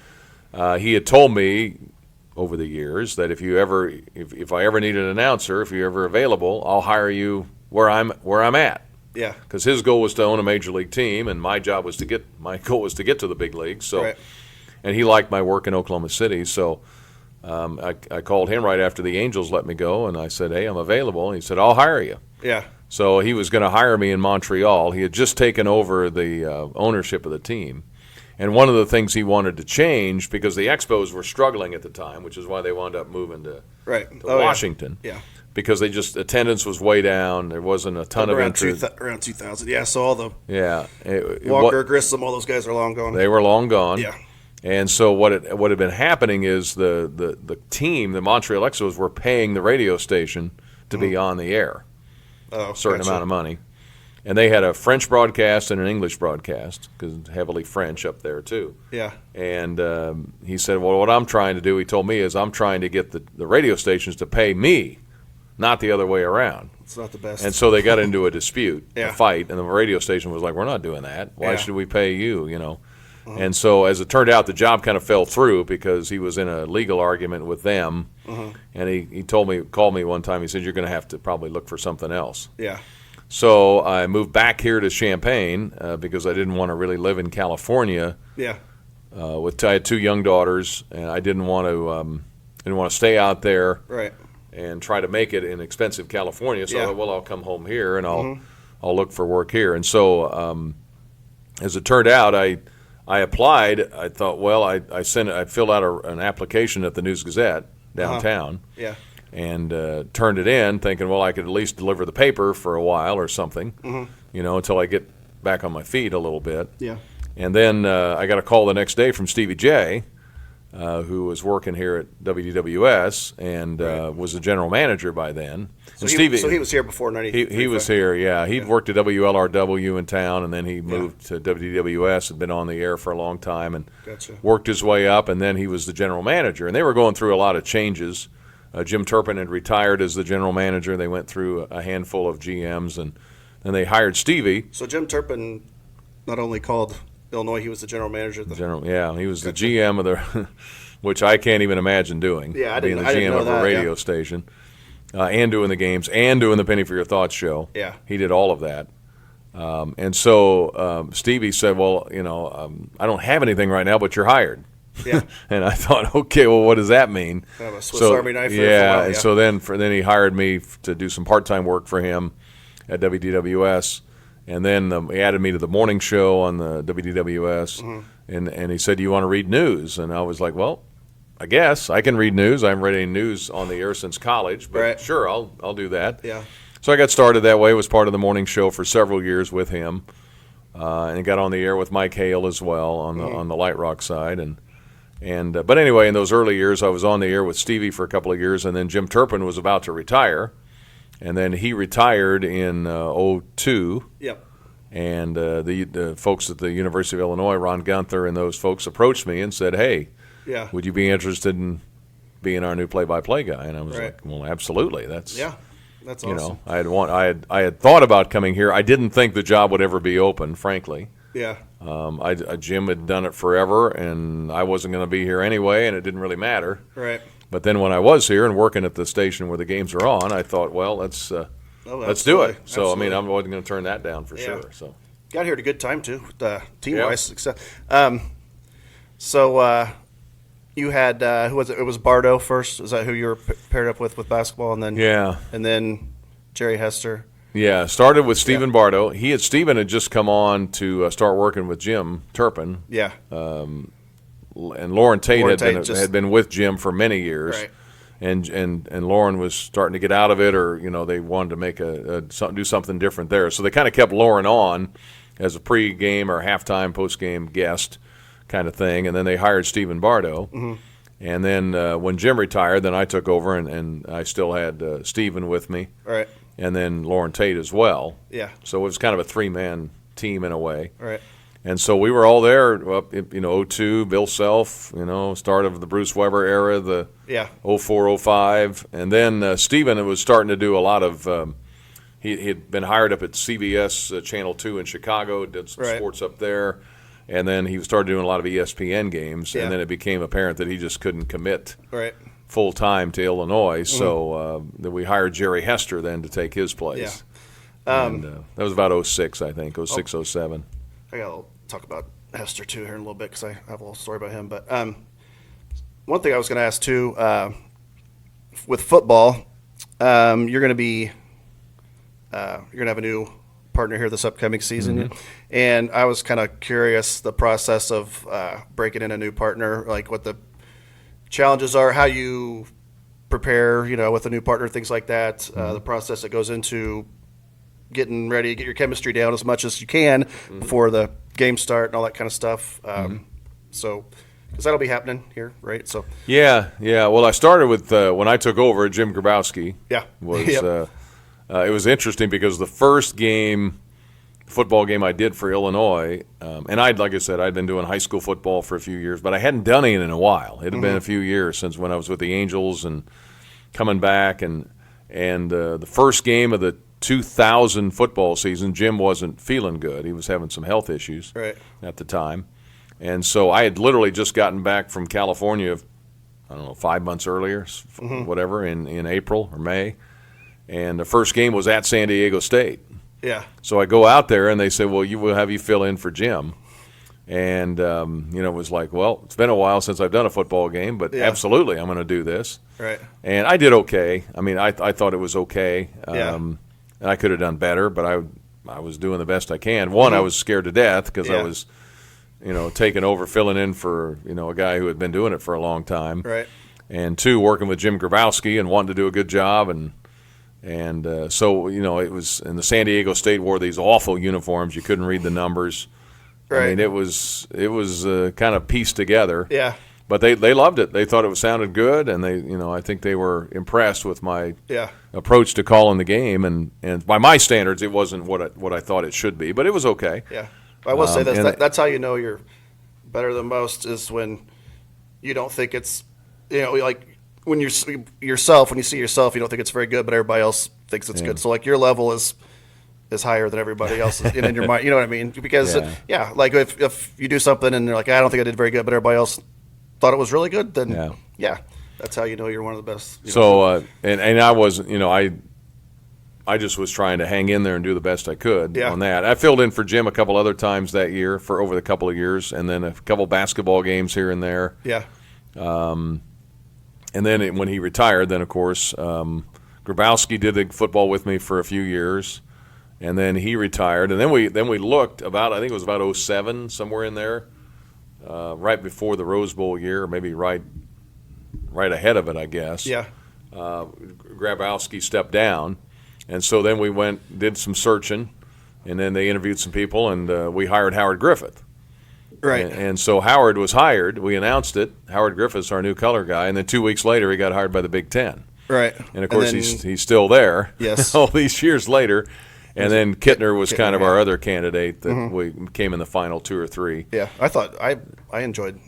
Speaker 2: He had told me over the years that if I ever need an announcer, if you're ever available, I'll hire you where I'm at. Yeah. Because his goal was to own a major league team, and my goal was to get to the big leagues. So, and he liked my work in Oklahoma City, so I called him right after the Angels let me go, and I said, "Hey, I'm available." And he said, "I'll hire you." Yeah. So he was going to hire me in Montreal. He had just taken over the ownership of the team. And one of the things he wanted to change, because the Expos were struggling at the time, which is why they wound up moving to Washington. Yeah. Because attendance was way down. There wasn't a ton of interest.
Speaker 1: Around 2000. Yeah, so all the
Speaker 2: Walker,
Speaker 1: Grissom, all those guys are long gone.
Speaker 2: They were long gone. Yeah. And so what had been happening is the team, the Montreal Expos, were paying the radio station to be on the air. A certain amount of money. And they had a French broadcast and an English broadcast, because it's heavily French up there too. Yeah. And he said, well, what I'm trying to do, he told me, is I'm trying to get the radio stations to pay me, not the other way around.
Speaker 1: It's not the best.
Speaker 2: And so they got into a dispute, a fight, and the radio station was like, we're not doing that. Why should we pay you, And so as it turned out, the job kind of fell through because he was in a legal argument with them. And he called me one time, he said, you're going to have to probably look for something else. Yeah. So I moved back here to Champaign because I didn't want to really live in California. Yeah. I had 2 young daughters, and I didn't want to stay out there. Right. and try to make it in expensive California. So I thought, well, I'll come home here and I'll look for work here. And so as it turned out, I applied. I thought, well, I filled out an application at the News Gazette downtown. And turned it in, thinking, well, I could at least deliver the paper for a while or something, until I get back on my feet a little bit. And then I got a call the next day from Stevie J, who was working here at WDWS and was the general manager by then.
Speaker 1: So he was here before 90.
Speaker 2: He was here, yeah. He'd worked at WLRW in town, and then he moved to WDWS, had been on the air for a long time, and worked his way up, and then he was the general manager. And they were going through a lot of changes. Jim Turpin had retired as the general manager. They went through a handful of GMs, and then they hired Stevie.
Speaker 1: So Jim Turpin not only called Illinois, he was the general manager.
Speaker 2: He was the GM of the, which I can't even imagine doing.
Speaker 1: Yeah,
Speaker 2: being the GM of a radio station, and doing the games, and doing the Penny for Your Thoughts show.
Speaker 1: Yeah,
Speaker 2: he did all of that. And so Stevie said, "Well, I don't have anything right now, but you're hired." Yeah, and I thought, okay, well, what does that mean?
Speaker 1: Kind of a Swiss Army knife.
Speaker 2: And so then he hired me to do some part-time work for him at WDWS, and then he added me to the morning show on the WDWS, and he said, "You want to read news?" And I was like, "Well, I guess I can read news. I haven't read any news on the air since college, but sure, I'll do that."
Speaker 1: Yeah.
Speaker 2: So I got started that way. Was part of the morning show for several years with him, and got on the air with Mike Hale as well on the Light Rock side, but anyway, in those early years, I was on the air with Stevie for a couple of years, and then Jim Turpin was about to retire, and then he retired in '02.
Speaker 1: Yep.
Speaker 2: And the folks at the University of Illinois, Ron Gunther and those folks, approached me and said, "Hey, would you be interested in being our new play-by-play guy?" And I was like, "Well, absolutely. That's awesome." I had thought about coming here. I didn't think the job would ever be open, frankly.
Speaker 1: Yeah.
Speaker 2: Jim had done it forever, and I wasn't going to be here anyway, and it didn't really matter.
Speaker 1: Right.
Speaker 2: But then when I was here and working at the station where the games are on, I thought, well, let's do it. So, I wasn't going to turn that down for sure. So
Speaker 1: got here at a good time, too, team-wise success. So you had, who was it? It was Bardo first. Is that who you were paired up with basketball? And then Jerry Hester.
Speaker 2: Yeah, started with Stephen Bardo. Stephen had just come on to start working with Jim Turpin.
Speaker 1: Yeah.
Speaker 2: And Lauren Tate had been with Jim for many years.
Speaker 1: Right.
Speaker 2: And Lauren was starting to get out of it, or they wanted to make do something different there. So they kind of kept Lauren on as a pre-game or halftime, post-game guest kind of thing, and then they hired Stephen Bardo. And then when Jim retired, then I took over, and I still had Stephen with me.
Speaker 1: Right.
Speaker 2: And then Lauren Tate as well.
Speaker 1: Yeah.
Speaker 2: So it was kind of a three-man team in a way.
Speaker 1: Right.
Speaker 2: And so we were all there, '02, Bill Self, start of the Bruce Weber era, the '04, '05. And then Stephen was starting to do a lot of he had been hired up at CBS Channel 2 in Chicago, did some sports up there. And then he started doing a lot of ESPN games. And then it became apparent that he just couldn't commit full time to Illinois, so then we hired Jerry Hester then to take his place. And that was about '06, I think, '06, '07.
Speaker 1: I gotta talk about Hester too here in a little bit because I have a little story about him. But one thing I was going to ask too, with football, you're going to have a new partner here this upcoming season, and I was kind of curious the process of breaking in a new partner, like what the challenges are, how you prepare, with a new partner, things like that, the process that goes into getting ready to get your chemistry down as much as you can before the game start and all that kind of stuff. So, because that'll be happening here, right? So
Speaker 2: yeah. Well, I started with when I took over, Jim Grabowski. Was it was interesting because the first football game I did for Illinois, and like I said, I'd been doing high school football for a few years, but I hadn't done it in a while. It had been a few years since when I was with the Angels and coming back, and the first game of the 2000 football season, Jim wasn't feeling good. He was having some health issues at the time, and so I had literally just gotten back from California, 5 months earlier, whatever, in April or May, and the first game was at San Diego State.
Speaker 1: Yeah.
Speaker 2: So I go out there, and they say, "Well, we'll have you fill in for Jim." And, it was like, well, it's been a while since I've done a football game, but absolutely I'm going to do this.
Speaker 1: Right.
Speaker 2: And I did okay. I mean, I thought it was okay.
Speaker 1: And
Speaker 2: I could have done better, but I was doing the best I can. One, I was scared to death because I was, taking over, filling in for, a guy who had been doing it for a long time.
Speaker 1: Right.
Speaker 2: And two, working with Jim Grabowski and wanting to do a good job. And so, it was, and the San Diego State wore these awful uniforms. You couldn't read the numbers.
Speaker 1: Right.
Speaker 2: I mean, it was kind of pieced together.
Speaker 1: Yeah.
Speaker 2: But they loved it. They thought it sounded good, and I think they were impressed with my approach to calling the game. And by my standards, it wasn't what I thought it should be, but it was okay.
Speaker 1: Yeah. I will say this: that's how you know you're better than most is when you don't think it's, like when you're yourself. When you see yourself, you don't think it's very good, but everybody else thinks it's good. So like your level is higher than everybody else in your mind. You know what I mean? Because like if you do something and you're like, I don't think I did very good, but everybody else thought it was really good, then that's how you know you're one of the best.
Speaker 2: So and I was, I just was trying to hang in there and do the best I could on that. I filled in for Jim a couple other times that year for over the couple of years, and then a couple basketball games here and there.
Speaker 1: Yeah.
Speaker 2: And then when he retired, then of course Grabowski did the football with me for a few years. And then he retired, and then we looked about, I think it was about 07, somewhere in there, right before the Rose Bowl year, or maybe right ahead of it, I guess.
Speaker 1: Yeah.
Speaker 2: Grabowski stepped down, and so then we did some searching, and then they interviewed some people, and we hired Howard Griffith.
Speaker 1: Right.
Speaker 2: And so Howard was hired. We announced it. Howard Griffith's our new color guy, and then 2 weeks later he got hired by the Big Ten.
Speaker 1: Right.
Speaker 2: And of course he's still there.
Speaker 1: Yes.
Speaker 2: All these years later. And then Kittner was kind of our other candidate that we came in the final 2 or 3.
Speaker 1: Yeah, I thought I enjoyed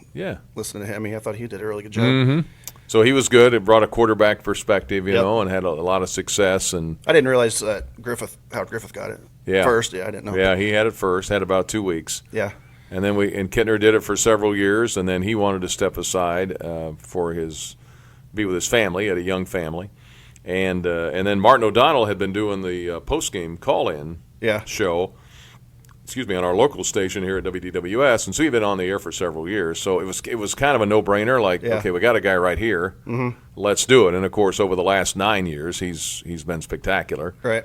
Speaker 1: listening to him. I thought he did a really good job.
Speaker 2: Mm-hmm. So he was good. It brought a quarterback perspective, and had a lot of success. And
Speaker 1: I didn't realize that Howard Griffith got it first. Yeah, I didn't know.
Speaker 2: Yeah, he had it first. Had about 2 weeks.
Speaker 1: Yeah.
Speaker 2: And then Kittner did it for several years, and then he wanted to step aside be with his family. He had a young family. And then Martin O'Donnell had been doing the post-game call-in show, on our local station here at WDWS, and so he'd been on the air for several years. So it was kind of a no-brainer, like, okay, we got a guy right here, let's do it. And of course, over the last 9 years, he's been spectacular,
Speaker 1: right,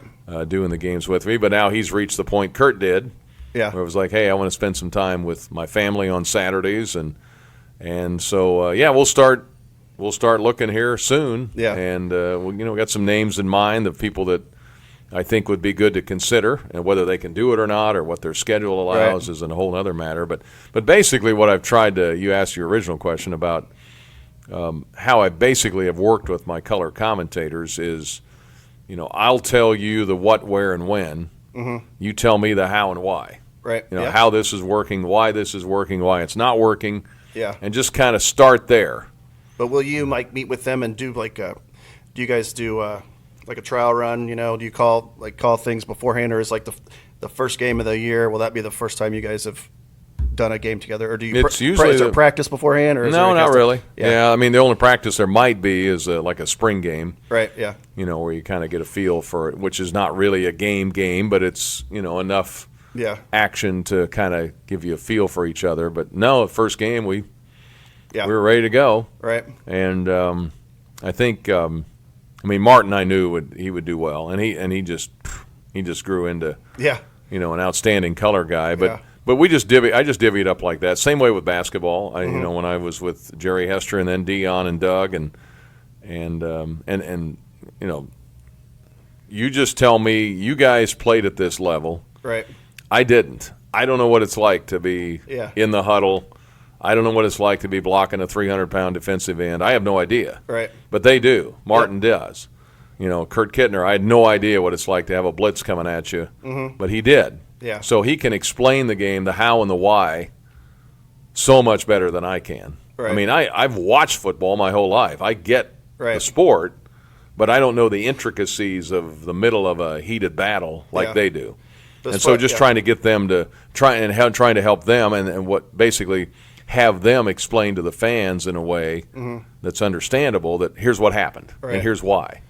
Speaker 2: doing the games with me. But now he's reached the point Kurt did, where it was like, hey, I want to spend some time with my family on Saturdays, and so we'll start. We'll start looking here soon, and we got some names in mind of people that I think would be good to consider, and whether they can do it or not, or what their schedule allows is a whole other matter. But basically, what I've tried to, you asked your original question about how I basically have worked with my color commentators is, I'll tell you the what, where, and when. Mm-hmm. You tell me the how and why.
Speaker 1: Right.
Speaker 2: How this is working, why this is working, why it's not working.
Speaker 1: Yeah.
Speaker 2: And just kind of start there.
Speaker 1: But will you meet with them and do do you guys do like a trial run? Do you call things beforehand, or is like the first game of the year? Will that be the first time you guys have done a game together, or do you is there practice beforehand? Or
Speaker 2: no, not really. Yeah, I mean the only practice there might be is like a spring game,
Speaker 1: right? Yeah,
Speaker 2: where you kind of get a feel for it, which is not really a game, but it's enough action to kind of give you a feel for each other. But no, first game we were ready to go.
Speaker 1: Right.
Speaker 2: And I think, Martin, I knew he would do well, and he just grew into an outstanding color guy. But I just divvied up like that. Same way with basketball. When I was with Jerry Hester and then Dion and Doug and you just tell me you guys played at this level.
Speaker 1: Right.
Speaker 2: I didn't. I don't know what it's like to be in the huddle. I don't know what it's like to be blocking a 300-pound defensive end. I have no idea.
Speaker 1: Right.
Speaker 2: But they do. Martin does. Kurt Kittner, I had no idea what it's like to have a blitz coming at you, but he did.
Speaker 1: Yeah.
Speaker 2: So he can explain the game, the how and the why, so much better than I can.
Speaker 1: Right.
Speaker 2: I've watched football my whole life. I get the sport, but I don't know the intricacies of the middle of a heated battle like they do. So trying to get them to trying to help them and what basically – have them explain to the fans in a way that's understandable that here's what happened and here's why.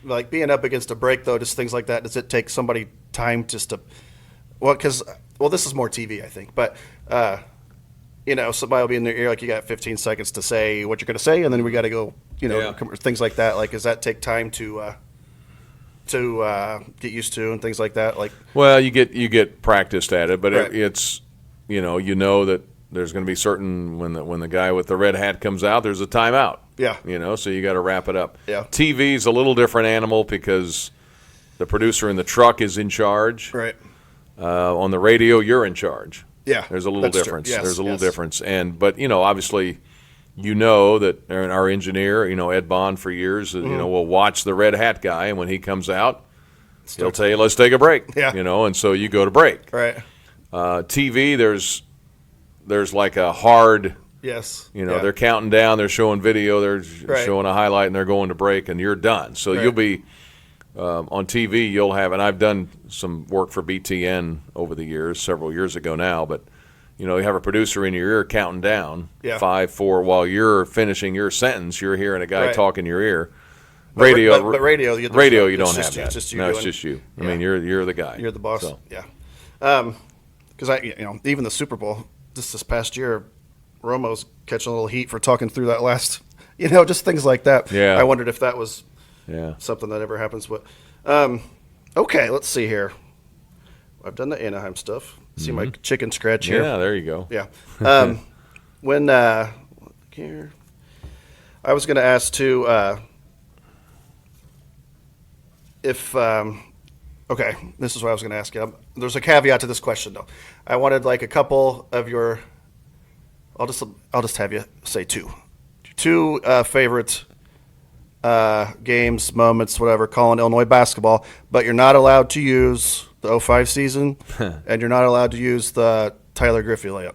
Speaker 1: Like being up against a break, though, just things like that, does it take somebody time just to – this is more TV, I think. But somebody will be in their ear, like you got 15 seconds to say what you're going to say, and then we got to go, things like that. Like, does that take time to get used to and things like that? Like,
Speaker 2: well, you get practiced at it, but
Speaker 1: right.
Speaker 2: it's that there's going to be certain when the guy with the red hat comes out, there's a timeout.
Speaker 1: Yeah.
Speaker 2: So you got to wrap it up.
Speaker 1: Yeah.
Speaker 2: TV's a little different animal because the producer in the truck is in charge.
Speaker 1: Right.
Speaker 2: On the radio, you're in charge.
Speaker 1: Yeah.
Speaker 2: There's a little difference.
Speaker 1: Yes,
Speaker 2: There's a little difference. But obviously, that our engineer, Ed Bond for years, will watch the red hat guy, and when he comes out, he'll tell you, let's take a break.
Speaker 1: Yeah.
Speaker 2: And so you go to break.
Speaker 1: Right.
Speaker 2: TV, there's like a hard.
Speaker 1: Yes.
Speaker 2: They're counting down, they're showing video, they're
Speaker 1: right.
Speaker 2: showing a highlight, and they're going to break, and you're done. So
Speaker 1: right.
Speaker 2: you'll be on TV. You'll have, and I've done some work for BTN over the years, several years ago now. But you have a producer in your ear counting down 5, 4 while you're finishing your sentence. You're hearing a guy
Speaker 1: right.
Speaker 2: talk in your ear.
Speaker 1: But radio,
Speaker 2: you don't have that.
Speaker 1: It's just you.
Speaker 2: No, it's just you.
Speaker 1: Yeah.
Speaker 2: I mean, you're the guy.
Speaker 1: You're the boss.
Speaker 2: So.
Speaker 1: Yeah. Because even the Super Bowl this past year, Romo's catching a little heat for talking through that last, just things like that.
Speaker 2: Yeah.
Speaker 1: I wondered if that was
Speaker 2: Yeah.
Speaker 1: something that ever happens. But okay, let's see here. I've done the Anaheim stuff. See my chicken scratch here.
Speaker 2: Yeah, there you go.
Speaker 1: Yeah. When here, I was going to ask too if okay, this is what I was going to ask you. There's a caveat to this question though. I wanted like a couple of your. I'll just have you say two favorite games, moments, whatever, calling Illinois basketball, but you're not allowed to use the 2005 season, and you're not allowed to use the Tyler Griffey layup.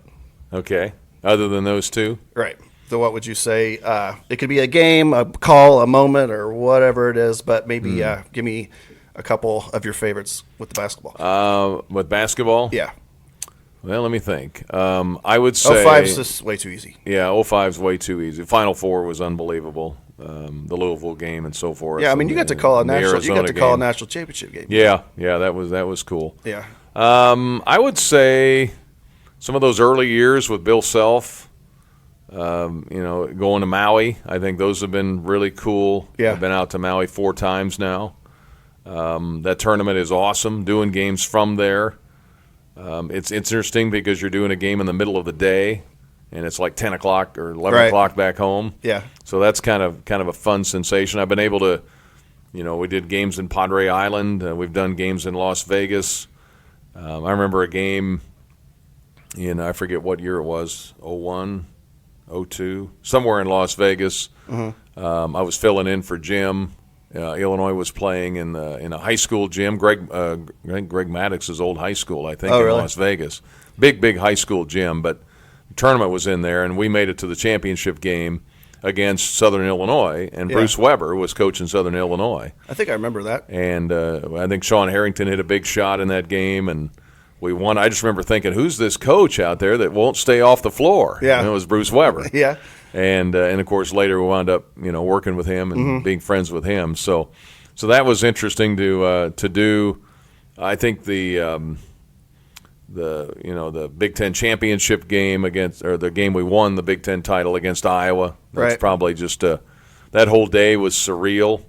Speaker 2: Okay. Other than those two?
Speaker 1: Right. So what would you say? It could be a game, a call, a moment, or whatever it is, but maybe give me a couple of your favorites with the basketball.
Speaker 2: With basketball?
Speaker 1: Yeah.
Speaker 2: Well, let me think. I would say
Speaker 1: 2005 is just way too easy.
Speaker 2: Yeah, 2005 is way too easy. Final Four was unbelievable. The Louisville game and so forth.
Speaker 1: Yeah, I mean, you got to call a national championship game.
Speaker 2: Yeah, that was cool.
Speaker 1: Yeah.
Speaker 2: I would say some of those early years with Bill Self, going to Maui. I think those have been really cool.
Speaker 1: Yeah.
Speaker 2: I've been out to Maui 4 times now. That tournament is awesome. Doing games from there. It's interesting because you're doing a game in the middle of the day, and it's like 10 o'clock or 11
Speaker 1: right.
Speaker 2: o'clock back home.
Speaker 1: Yeah.
Speaker 2: So that's kind of a fun sensation. I've been able to, we did games in Padre Island. We've done games in Las Vegas. I remember a game I forget what year it was, 01, 02, somewhere in Las Vegas. Mm-hmm. I was filling in for Jim. Illinois was playing in a high school gym. Greg Maddox's old high school, I think, in
Speaker 1: really?
Speaker 2: Las Vegas. Big high school gym, but the tournament was in there, and we made it to the championship game against Southern Illinois, and Bruce Weber was coaching Southern Illinois.
Speaker 1: I think I remember that.
Speaker 2: And I think Sean Harrington hit a big shot in that game, and we won. I just remember thinking, who's this coach out there that won't stay off the floor?
Speaker 1: Yeah.
Speaker 2: And it was Bruce Weber.
Speaker 1: Yeah.
Speaker 2: And of course later we wound up working with him and being friends with him. So that was interesting to do. I think the Big Ten championship game the game we won the Big Ten title against Iowa. That's
Speaker 1: right.
Speaker 2: probably just that whole day was surreal.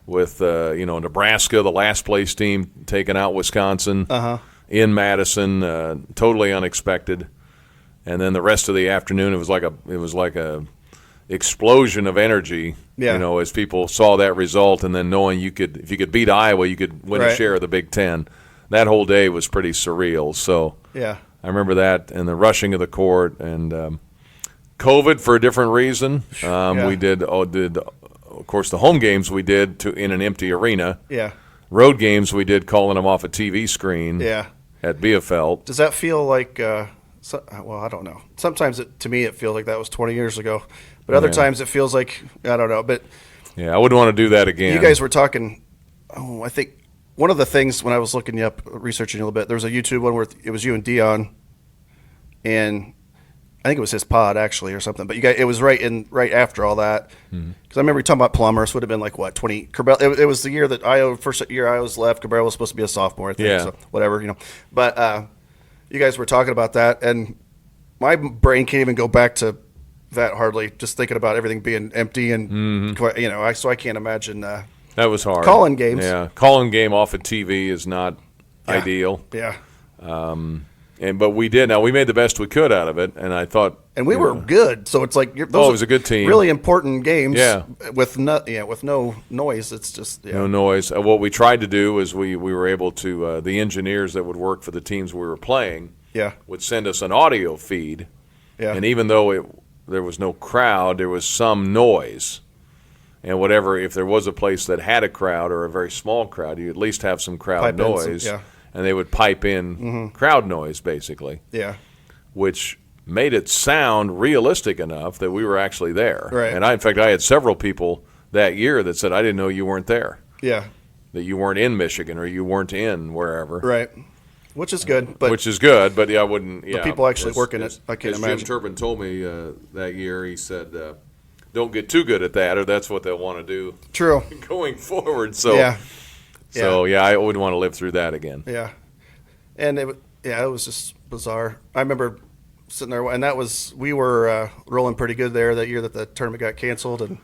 Speaker 2: With Nebraska, the last place team taking out Wisconsin in Madison, totally unexpected. And then the rest of the afternoon, it was like a explosion of energy.
Speaker 1: Yeah.
Speaker 2: As people saw that result, and then knowing if you could beat Iowa, you could win
Speaker 1: right.
Speaker 2: a share of the Big Ten. That whole day was pretty surreal. So
Speaker 1: yeah,
Speaker 2: I remember that, and the rushing of the court, and COVID for a different reason. We did of course the home games we did in an empty arena.
Speaker 1: Yeah.
Speaker 2: Road games we did calling them off a TV screen.
Speaker 1: Yeah.
Speaker 2: At Bielefeld.
Speaker 1: Does that feel like? Well, I don't know. Sometimes to me it feels like that was 20 years ago, but other times it feels like I don't know. But
Speaker 2: yeah, I wouldn't want to do that again.
Speaker 1: You guys were talking. I think one of the things when I was looking you up, researching you a little bit, there was a YouTube one where it was you and Dion, and I think it was his pod actually or something. But you guys, it was right after all that because I remember you talking about Plumbers would have been like what 20. It was the year that first year I was left. Cabral was supposed to be a sophomore, I think.
Speaker 2: Yeah.
Speaker 1: So whatever, But you guys were talking about that, and my brain can't even go back to that hardly. Just thinking about everything being empty and so I can't imagine
Speaker 2: that was hard.
Speaker 1: calling games.
Speaker 2: Yeah, calling game off of TV is not ideal.
Speaker 1: Yeah.
Speaker 2: But we did. Now we made the best we could out of it, and I thought.
Speaker 1: And we were good, so it's like
Speaker 2: it was a good team.
Speaker 1: Really important games.
Speaker 2: Yeah.
Speaker 1: With no noise. It's just
Speaker 2: no noise. What we tried to do is we were able to the engineers that would work for the teams we were playing.
Speaker 1: Yeah.
Speaker 2: Would send us an audio feed.
Speaker 1: Yeah.
Speaker 2: And even though there was no crowd, there was some noise. And whatever, if there was a place that had a crowd or a very small crowd, you at least have some crowd noise. And they would pipe in crowd noise, basically.
Speaker 1: Yeah.
Speaker 2: Which made it sound realistic enough that we were actually there.
Speaker 1: Right.
Speaker 2: And in fact, I had several people that year that said, I didn't know you weren't there.
Speaker 1: Yeah.
Speaker 2: That you weren't in Michigan or you weren't in wherever.
Speaker 1: Right. Which is good.
Speaker 2: But I wouldn't. Yeah.
Speaker 1: People actually working it, I can't imagine.
Speaker 2: Jim Turpin told me that year, he said, don't get too good at that, or that's what they'll want to do.
Speaker 1: True.
Speaker 2: Going forward. So,
Speaker 1: yeah.
Speaker 2: So, I wouldn't want to live through that again.
Speaker 1: Yeah. And it was just bizarre. I remember sitting there, and we were rolling pretty good there that year that the tournament got canceled, and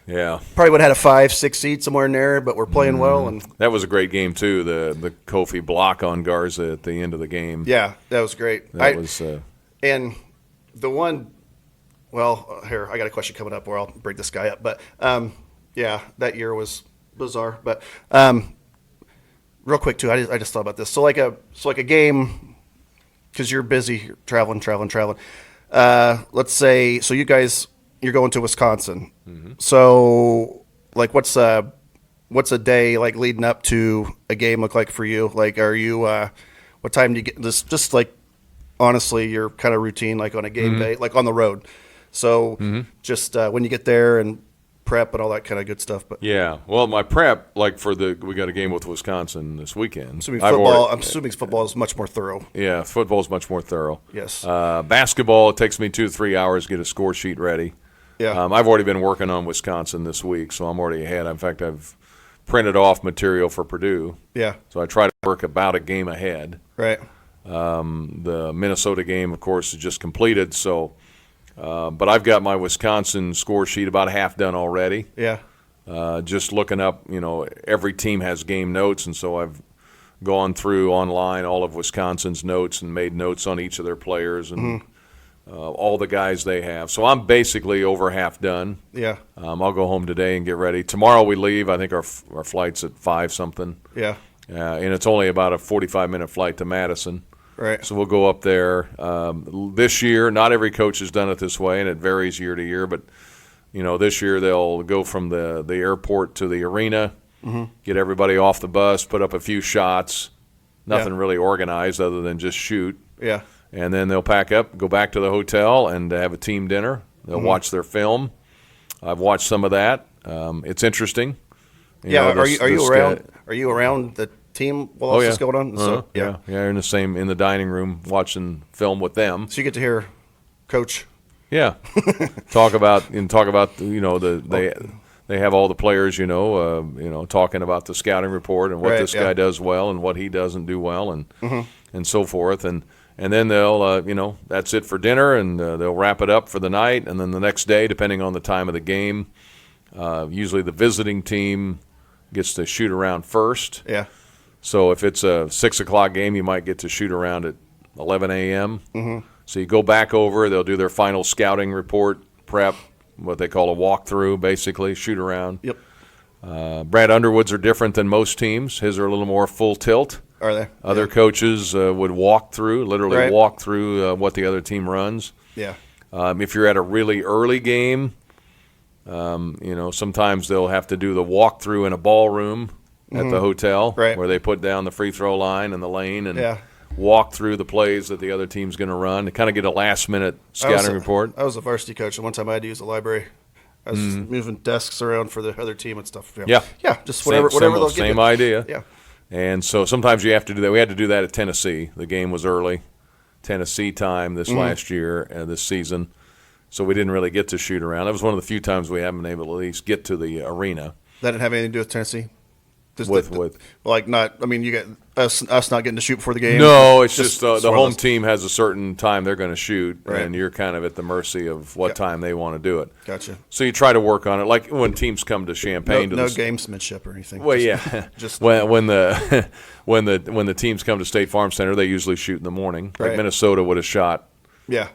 Speaker 1: probably would have had a 5-6 seed somewhere in there, but we're playing well. And
Speaker 2: that was a great game too. The Kofi block on Garza at the end of the game.
Speaker 1: Yeah, that was great. And the one, here I got a question coming up where I'll bring this guy up, but that year was bizarre. But real quick too, I just thought about this. So like a game, because you're busy, you're traveling. Let's say, so you guys, you're going to Wisconsin. Mm-hmm. So like, what's a day like leading up to a game look like for you? Like, are you, what time do you get this? Just like, honestly, your kind of routine, like on a game day, like on the road. So just when you get there and prep and all that kind of good stuff. But
Speaker 2: yeah, well, my prep, like we got a game with Wisconsin this weekend.
Speaker 1: I'm assuming football is much more thorough.
Speaker 2: Yeah, football is much more thorough.
Speaker 1: Yes.
Speaker 2: Basketball, it takes me 2 to 3 hours to get a score sheet ready.
Speaker 1: Yeah.
Speaker 2: I've already been working on Wisconsin this week, so I'm already ahead. In fact, I've printed off material for Purdue.
Speaker 1: Yeah.
Speaker 2: So I try to work about a game ahead.
Speaker 1: Right.
Speaker 2: The Minnesota game, of course, is just completed, so. But I've got my Wisconsin score sheet about half done already.
Speaker 1: Yeah.
Speaker 2: Just looking up, every team has game notes, and so I've gone through online all of Wisconsin's notes and made notes on each of their players and all the guys they have. So I'm basically over half done.
Speaker 1: Yeah.
Speaker 2: I'll go home today and get ready. Tomorrow we leave. I think our flight's at 5 something.
Speaker 1: Yeah.
Speaker 2: And it's only about a 45-minute flight to Madison.
Speaker 1: Right.
Speaker 2: So we'll go up there. This year, not every coach has done it this way, and it varies year to year. But, this year they'll go from the airport to the arena, get everybody off the bus, put up a few shots, nothing really organized other than just shoot.
Speaker 1: Yeah.
Speaker 2: And then they'll pack up, go back to the hotel, and have a team dinner. They'll watch their film. I've watched some of that. It's interesting.
Speaker 1: Are you around? Are you around the team while this is going on?
Speaker 2: So, in the dining room watching film with them.
Speaker 1: So you get to hear Coach.
Speaker 2: Yeah, talk about they have all the players talking about the scouting report and what this guy does well and what he doesn't do well and so forth and then they'll that's it for dinner and they'll wrap it up for the night and then the next day, depending on the time of the game, usually the visiting team gets to shoot around first.
Speaker 1: Yeah.
Speaker 2: So if it's a 6 o'clock game, you might get to shoot around at 11 a.m. Mm-hmm. So you go back over. They'll do their final scouting report, prep, what they call a walkthrough, basically, shoot around.
Speaker 1: Yep.
Speaker 2: Brad Underwood's are different than most teams. His are a little more full tilt.
Speaker 1: Are they?
Speaker 2: Other coaches would walk through what the other team runs.
Speaker 1: Yeah.
Speaker 2: If you're at a really early game, sometimes they'll have to do the walkthrough in a ballroom at the hotel, where they put down the free throw line and the lane and walk through the plays that the other team's going to run to kind of get a last-minute scouting report.
Speaker 1: I was a varsity coach, and one time I had to use the library. I was moving desks around for the other team and stuff.
Speaker 2: Yeah,
Speaker 1: just whatever they'll give
Speaker 2: Same idea.
Speaker 1: Yeah.
Speaker 2: And so sometimes you have to do that. We had to do that at Tennessee. The game was early. Tennessee time this last year, this season. So we didn't really get to shoot around. That was one of the few times we haven't been able to at least get to the arena.
Speaker 1: That didn't have anything to do with Tennessee?
Speaker 2: You
Speaker 1: us not getting to shoot before the game.
Speaker 2: No, it's just the home
Speaker 1: us.
Speaker 2: team has a certain time they're going to shoot,
Speaker 1: Right.
Speaker 2: and you're kind of at the mercy of what time they want to do it.
Speaker 1: Gotcha.
Speaker 2: So you try to work on it, like when teams come to Champaign.
Speaker 1: No gamesmanship or anything.
Speaker 2: Well,
Speaker 1: just
Speaker 2: when the when the teams come to State Farm Center, they usually shoot in the morning. Like
Speaker 1: Right.
Speaker 2: Minnesota would have shot.
Speaker 1: Yeah.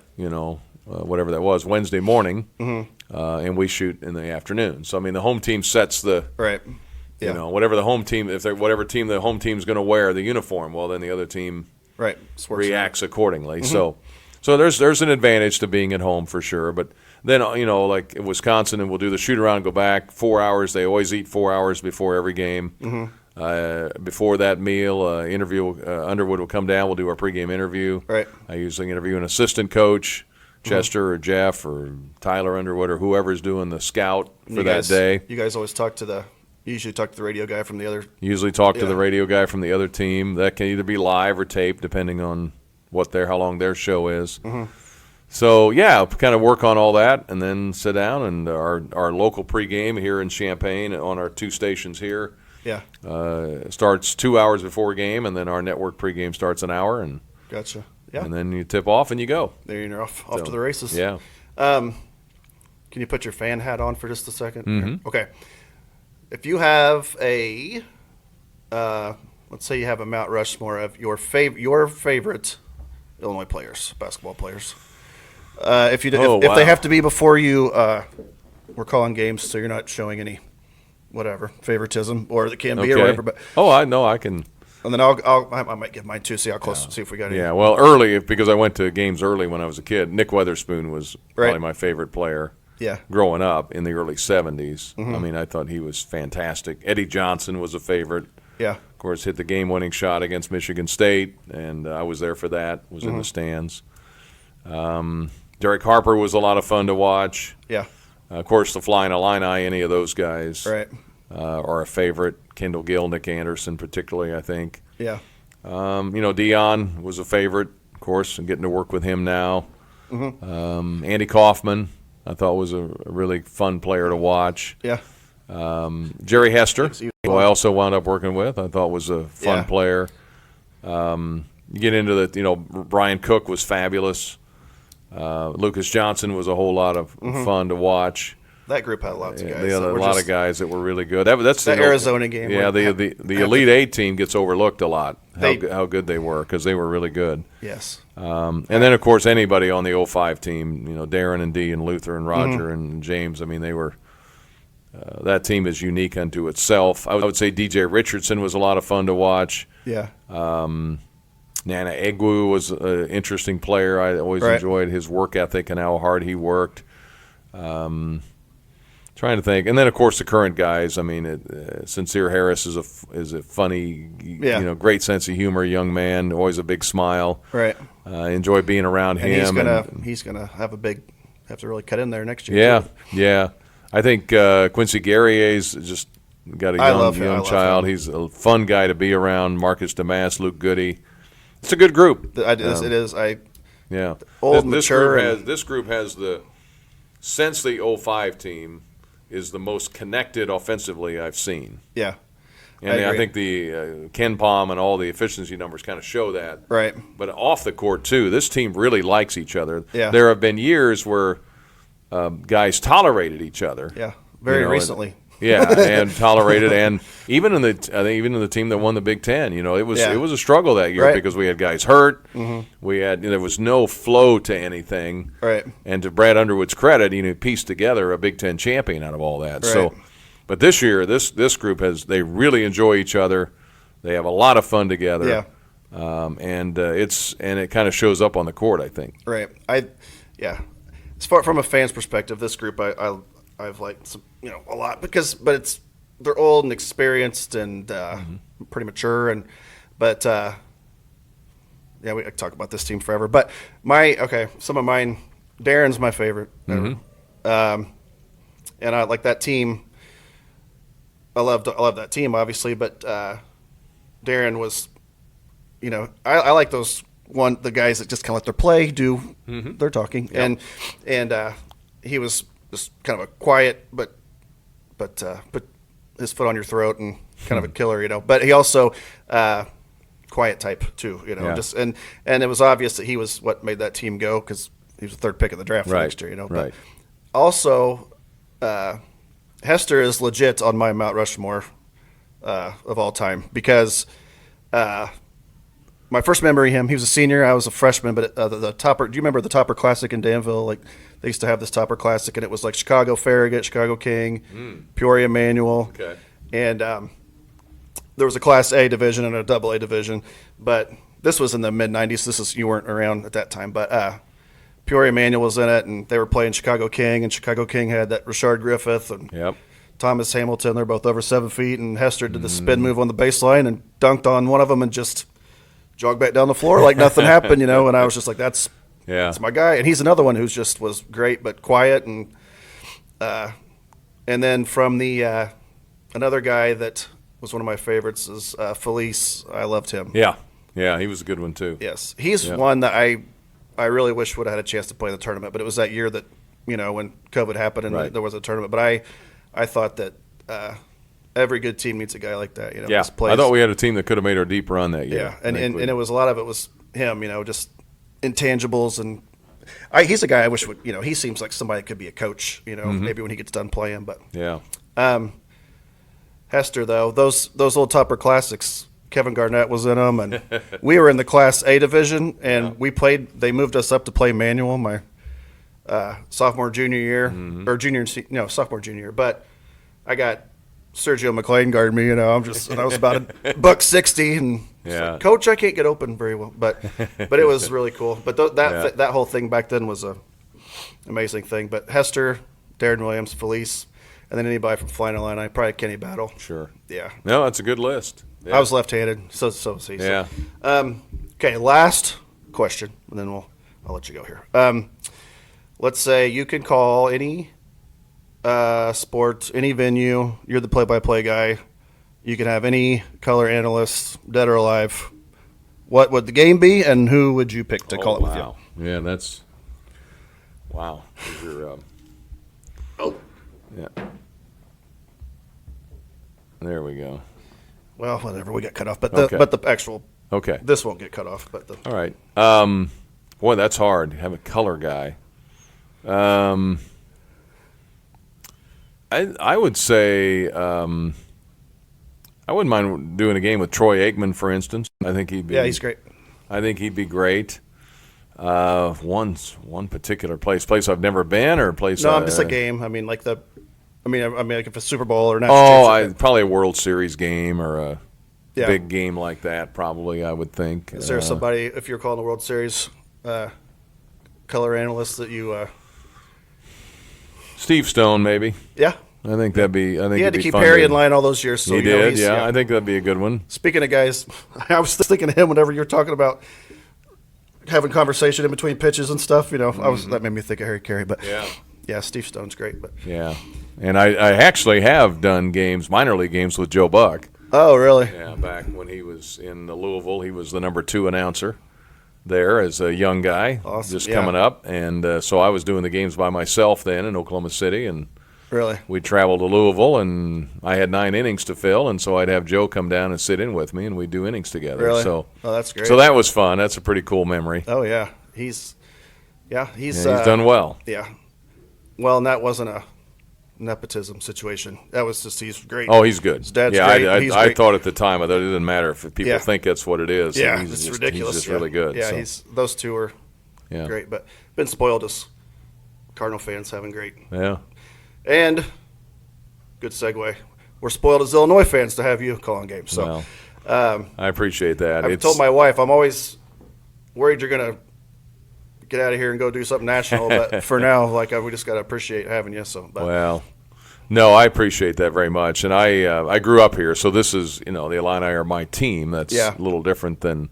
Speaker 2: Whatever that was, Wednesday morning, and we shoot in the afternoon. So I mean, the home team sets the
Speaker 1: right. Yeah.
Speaker 2: whatever the home team, whatever team the home team's going to wear the uniform, well, then the other team
Speaker 1: right
Speaker 2: reacts accordingly. So there's an advantage to being at home for sure. But then like in Wisconsin, and we'll do the shoot around, go back 4 hours. They always eat 4 hours before every game. Before that meal, Underwood will come down. We'll do our pregame interview.
Speaker 1: Right.
Speaker 2: I usually interview an assistant coach, Chester or Jeff or Tyler Underwood or whoever's doing the scout for that day.
Speaker 1: You guys always usually talk to the radio guy from the other.
Speaker 2: Usually talk to the radio guy from the other team. That can either be live or taped, depending on how long their show is. So kind of work on all that, and then sit down and our local pregame here in Champaign on our 2 stations here.
Speaker 1: Yeah.
Speaker 2: Starts 2 hours before a game, and then our network pregame starts an hour, and
Speaker 1: Gotcha. Yeah.
Speaker 2: and then you tip off and you go.
Speaker 1: There you're off to the races.
Speaker 2: Yeah.
Speaker 1: Can you put your fan hat on for just a second? Okay. If you have let's say you have a Mount Rushmore of your favorite Illinois players, basketball players. If they have to be before you, we're calling games, so you're not showing any favoritism, or it can be or whatever. But
Speaker 2: I know I can.
Speaker 1: And then I might give mine too. See how close. See if we got any.
Speaker 2: Yeah. Well, early because I went to games early when I was a kid. Nick Weatherspoon was probably my favorite player.
Speaker 1: Yeah.
Speaker 2: Growing up in the early 70s. I mean, I thought he was fantastic. Eddie Johnson was a favorite.
Speaker 1: Yeah.
Speaker 2: Of course, hit the game-winning shot against Michigan State, and I was there for that. Was in the stands. Derek Harper was a lot of fun to watch.
Speaker 1: Yeah.
Speaker 2: Of course, the Flying Illini, any of those guys
Speaker 1: Right.
Speaker 2: are a favorite. Kendall Gill, Nick Anderson particularly, I think.
Speaker 1: Yeah.
Speaker 2: Dion was a favorite, of course, and getting to work with him now. Andy Kaufman, I thought was a really fun player to watch.
Speaker 1: Yeah.
Speaker 2: Jerry Hester, who I also wound up working with, I thought was a fun player. You get into Brian Cook was fabulous. Lucas Johnson was a whole lot of fun to watch.
Speaker 1: That group had lots of guys.
Speaker 2: They had a lot of guys that were really good. That's
Speaker 1: the Arizona game.
Speaker 2: Yeah, the Elite Eight team gets overlooked a lot. How good they were, because they were really good.
Speaker 1: Yes.
Speaker 2: And then of course anybody on the 05 team, Darren and Dee and Luther and Roger and James. I mean, they were. That team is unique unto itself. I would say DJ Richardson was a lot of fun to watch.
Speaker 1: Yeah.
Speaker 2: Nana Egwu was an interesting player. I always enjoyed his work ethic and how hard he worked. Trying to think, and then of course the current guys. I mean, Sincere Harris is a funny, great sense of humor, young man, always a big smile.
Speaker 1: Right.
Speaker 2: Enjoy being around him.
Speaker 1: He's gonna have to really cut in there next year.
Speaker 2: Yeah,
Speaker 1: too.
Speaker 2: yeah. I think Quincy Guerrier's just got a young child. He's a fun guy to be around. Marcus Damas, Luke Goody. It's a good group.
Speaker 1: It is.
Speaker 2: Yeah.
Speaker 1: Old, mature.
Speaker 2: This group has since the 05 team is the most connected offensively I've seen.
Speaker 1: Yeah.
Speaker 2: And I think the Ken Palm and all the efficiency numbers kind of show that.
Speaker 1: Right.
Speaker 2: But off the court, too, this team really likes each other.
Speaker 1: Yeah.
Speaker 2: There have been years where guys tolerated each other.
Speaker 1: Yeah, very recently.
Speaker 2: And tolerated, and even in the team that won the Big Ten, it was a struggle that year because we had guys hurt. There was no flow to anything.
Speaker 1: Right.
Speaker 2: And to Brad Underwood's credit, he pieced together a Big Ten champion out of all that.
Speaker 1: Right.
Speaker 2: So, but this year, this group they really enjoy each other. They have a lot of fun together.
Speaker 1: Yeah.
Speaker 2: And it kind of shows up on the court, I think.
Speaker 1: Right. As far from a fan's perspective, this group I've liked some, a lot but they're old and experienced and pretty mature we could talk about this team forever. But some of mine, Darren's my favorite ever. And I like that team. I love that team obviously, but Darren was, I like the guys that just kind of let their play do their talking, and he was just kind of a quiet but put his foot on your throat and kind of a killer, But he also quiet type too.
Speaker 2: Yeah.
Speaker 1: And it was obvious that he was what made that team go because he was the third pick of the draft for next year.
Speaker 2: Right.
Speaker 1: But also, Hester is legit on my Mount Rushmore of all time because my first memory of him, he was a senior. I was a freshman, but the Topper. Do you remember the Topper Classic in Danville? Like they used to have this Topper Classic, and it was like Chicago Farragut, Chicago King, Peoria Manual, and there was a Class A division and a Double A division. But this was in the mid '90s. You weren't around at that time, but Peoria Manual was in it, and they were playing Chicago King, and Chicago King had that Richard Griffith and Thomas Hamilton. They're both over 7 feet, and Hester did the spin move on the baseline and dunked on one of them and just jogged back down the floor like nothing happened, And I was just like, that's my guy. And he's another one who's just was great but quiet. And then from the another guy that was one of my favorites is Felice. I loved him.
Speaker 2: Yeah, he was a good one too.
Speaker 1: Yes, he's one that I really wish would have had a chance to play in the tournament, but it was that year that when COVID happened and there was a tournament. But I thought that every good team needs a guy like that.
Speaker 2: I thought we had a team that could have made our deep run that year.
Speaker 1: Yeah, and it was a lot of it was him. Just intangibles, and he's a guy I wish would. He seems like somebody that could be a coach. Maybe when he gets done playing. But Hester though, those old Topper Classics. Kevin Garnett was in them, and we were in the Class A division, and we played. They moved us up to play manual my sophomore, junior year, or sophomore, junior year. But I got Sergio McLean guarding me. And I was about $160, and like, Coach, I can't get open very well, but it was really cool. But that whole thing back then was a amazing thing. But Hester, Darren Williams, Felice, and then anybody from Flying Illini, probably Kenny Battle.
Speaker 2: Sure.
Speaker 1: Yeah.
Speaker 2: No, that's a good list. Yeah.
Speaker 1: I was left-handed, so was he.
Speaker 2: Yeah.
Speaker 1: Okay, last question, and then I'll let you go here. Let's say you can call any sport, any venue. You're the play-by-play guy. You can have any color analyst, dead or alive. What would the game be, and who would you pick to call it with you?
Speaker 2: Yeah, that's – wow. Yeah. There we go.
Speaker 1: Well, whatever. We got cut off, but the actual this won't get cut off. But
Speaker 2: all right. Boy, that's hard. Have a color guy. I would say I wouldn't mind doing a game with Troy Aikman, for instance. I think he'd be.
Speaker 1: Yeah, he's great.
Speaker 2: I think he'd be great. One particular place I've never been, or place.
Speaker 1: No, just a game. I mean, like like if a Super Bowl or not.
Speaker 2: Probably a World Series game or a big game like that. Probably, I would think.
Speaker 1: Is there somebody, if you're calling the World Series, color analyst that you?
Speaker 2: Steve Stone, maybe.
Speaker 1: Yeah.
Speaker 2: I think that'd be. I think
Speaker 1: he had to keep Harry in line all those years. So
Speaker 2: he did. Yeah, I think that'd be a good one.
Speaker 1: Speaking of guys, I was thinking of him whenever you were talking about having conversation in between pitches and stuff. That made me think of Harry Carey. But yeah, Steve Stone's great. But
Speaker 2: yeah. And I actually have done minor league games with Joe Buck.
Speaker 1: Oh, really?
Speaker 2: Yeah, back when he was in Louisville, he was the number 2 announcer there as a young guy, coming up. And so I was doing the games by myself then in Oklahoma City. And
Speaker 1: really,
Speaker 2: we'd travel to Louisville, and I had 9 innings to fill, and so I'd have Joe come down and sit in with me, and we'd do innings together.
Speaker 1: Really?
Speaker 2: So,
Speaker 1: that's great.
Speaker 2: So that was fun. That's a pretty cool memory.
Speaker 1: Oh, yeah. He's
Speaker 2: done well.
Speaker 1: Yeah. Well, and that wasn't a nepotism situation. That was just he's great.
Speaker 2: Oh, he's good.
Speaker 1: His dad's great.
Speaker 2: I thought at the time that it didn't matter if people think that's what it is.
Speaker 1: Yeah, it's ridiculous.
Speaker 2: He's just really good.
Speaker 1: Yeah, those two are great. But been spoiled as Cardinal fans having great.
Speaker 2: Yeah.
Speaker 1: And good segue. We're spoiled as Illinois fans to have you calling games. So
Speaker 2: I appreciate that.
Speaker 1: I've told my wife I'm always worried you're going to get out of here and go do something national. But for now, we just got to appreciate having you. Well,
Speaker 2: no, I appreciate that very much. And I grew up here, so this is, the Illini are my team. That's a little different than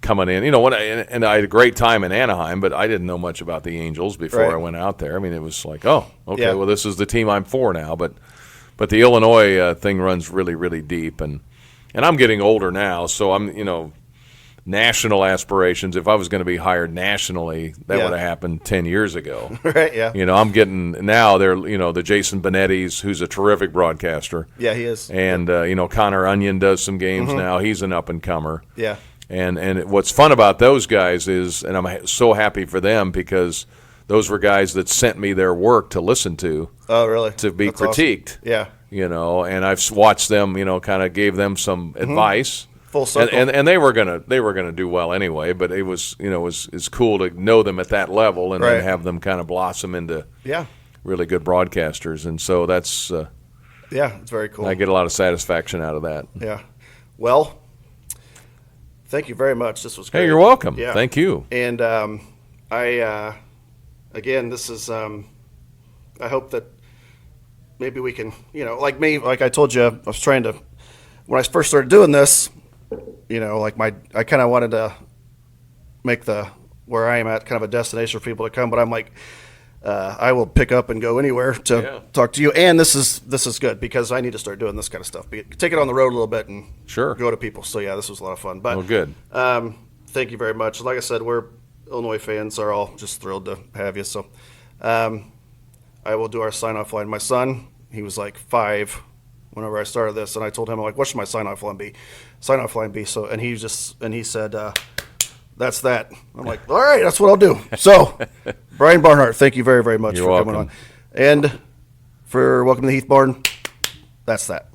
Speaker 2: coming in. And I had a great time in Anaheim, but I didn't know much about the Angels before I went out there. I mean, it was like, well, this is the team I'm for now. But the Illinois thing runs really, really deep. And I'm getting older now, so I'm, national aspirations. If I was going to be hired nationally, that
Speaker 1: Yeah.
Speaker 2: would have happened 10 years ago.
Speaker 1: Right, yeah.
Speaker 2: I'm getting now they're, the Jason Benetti's, who's a terrific broadcaster.
Speaker 1: Yeah, he is.
Speaker 2: And, Connor Onion does some games now. He's an up-and-comer.
Speaker 1: Yeah.
Speaker 2: And what's fun about those guys is, and I'm so happy for them because those were guys that sent me their work to listen to.
Speaker 1: Oh, really?
Speaker 2: To be
Speaker 1: That's
Speaker 2: critiqued.
Speaker 1: awesome. Yeah.
Speaker 2: And I've watched them, kind of gave them some advice.
Speaker 1: Full circle.
Speaker 2: And they were gonna do well anyway, but it was it's cool to know them at that level and
Speaker 1: Right.
Speaker 2: then have them kind of blossom into
Speaker 1: Yeah.
Speaker 2: really good broadcasters. And so that's
Speaker 1: Yeah, it's very cool.
Speaker 2: I get a lot of satisfaction out of that.
Speaker 1: Yeah. Well, thank you very much. This was great.
Speaker 2: Hey, you're welcome.
Speaker 1: Yeah.
Speaker 2: Thank you.
Speaker 1: And again, this is, I hope that maybe we can, like I told you, I was trying to, when I first started doing this, I kind of wanted to make where I am at kind of a destination for people to come, but I'm like, I will pick up and go anywhere to talk to you. And this is good because I need to start doing this kind of stuff. Take it on the road a little bit and
Speaker 2: Sure.
Speaker 1: go to people. So yeah, this was a lot of fun. But
Speaker 2: Well, good.
Speaker 1: Thank you very much. Like I said, we're Illinois fans are all just thrilled to have you. So I will do our sign-off line. My son, he was like 5 whenever I started this, and I told him, I'm like, what should my sign-off line be? Sign-off line be. So, and he said, that's that. I'm like, all right, that's what I'll do. So, Brian Barnhart, thank you very, very much
Speaker 2: You're
Speaker 1: for coming
Speaker 2: welcome.
Speaker 1: on. And for welcome to Heath Barn, that's that.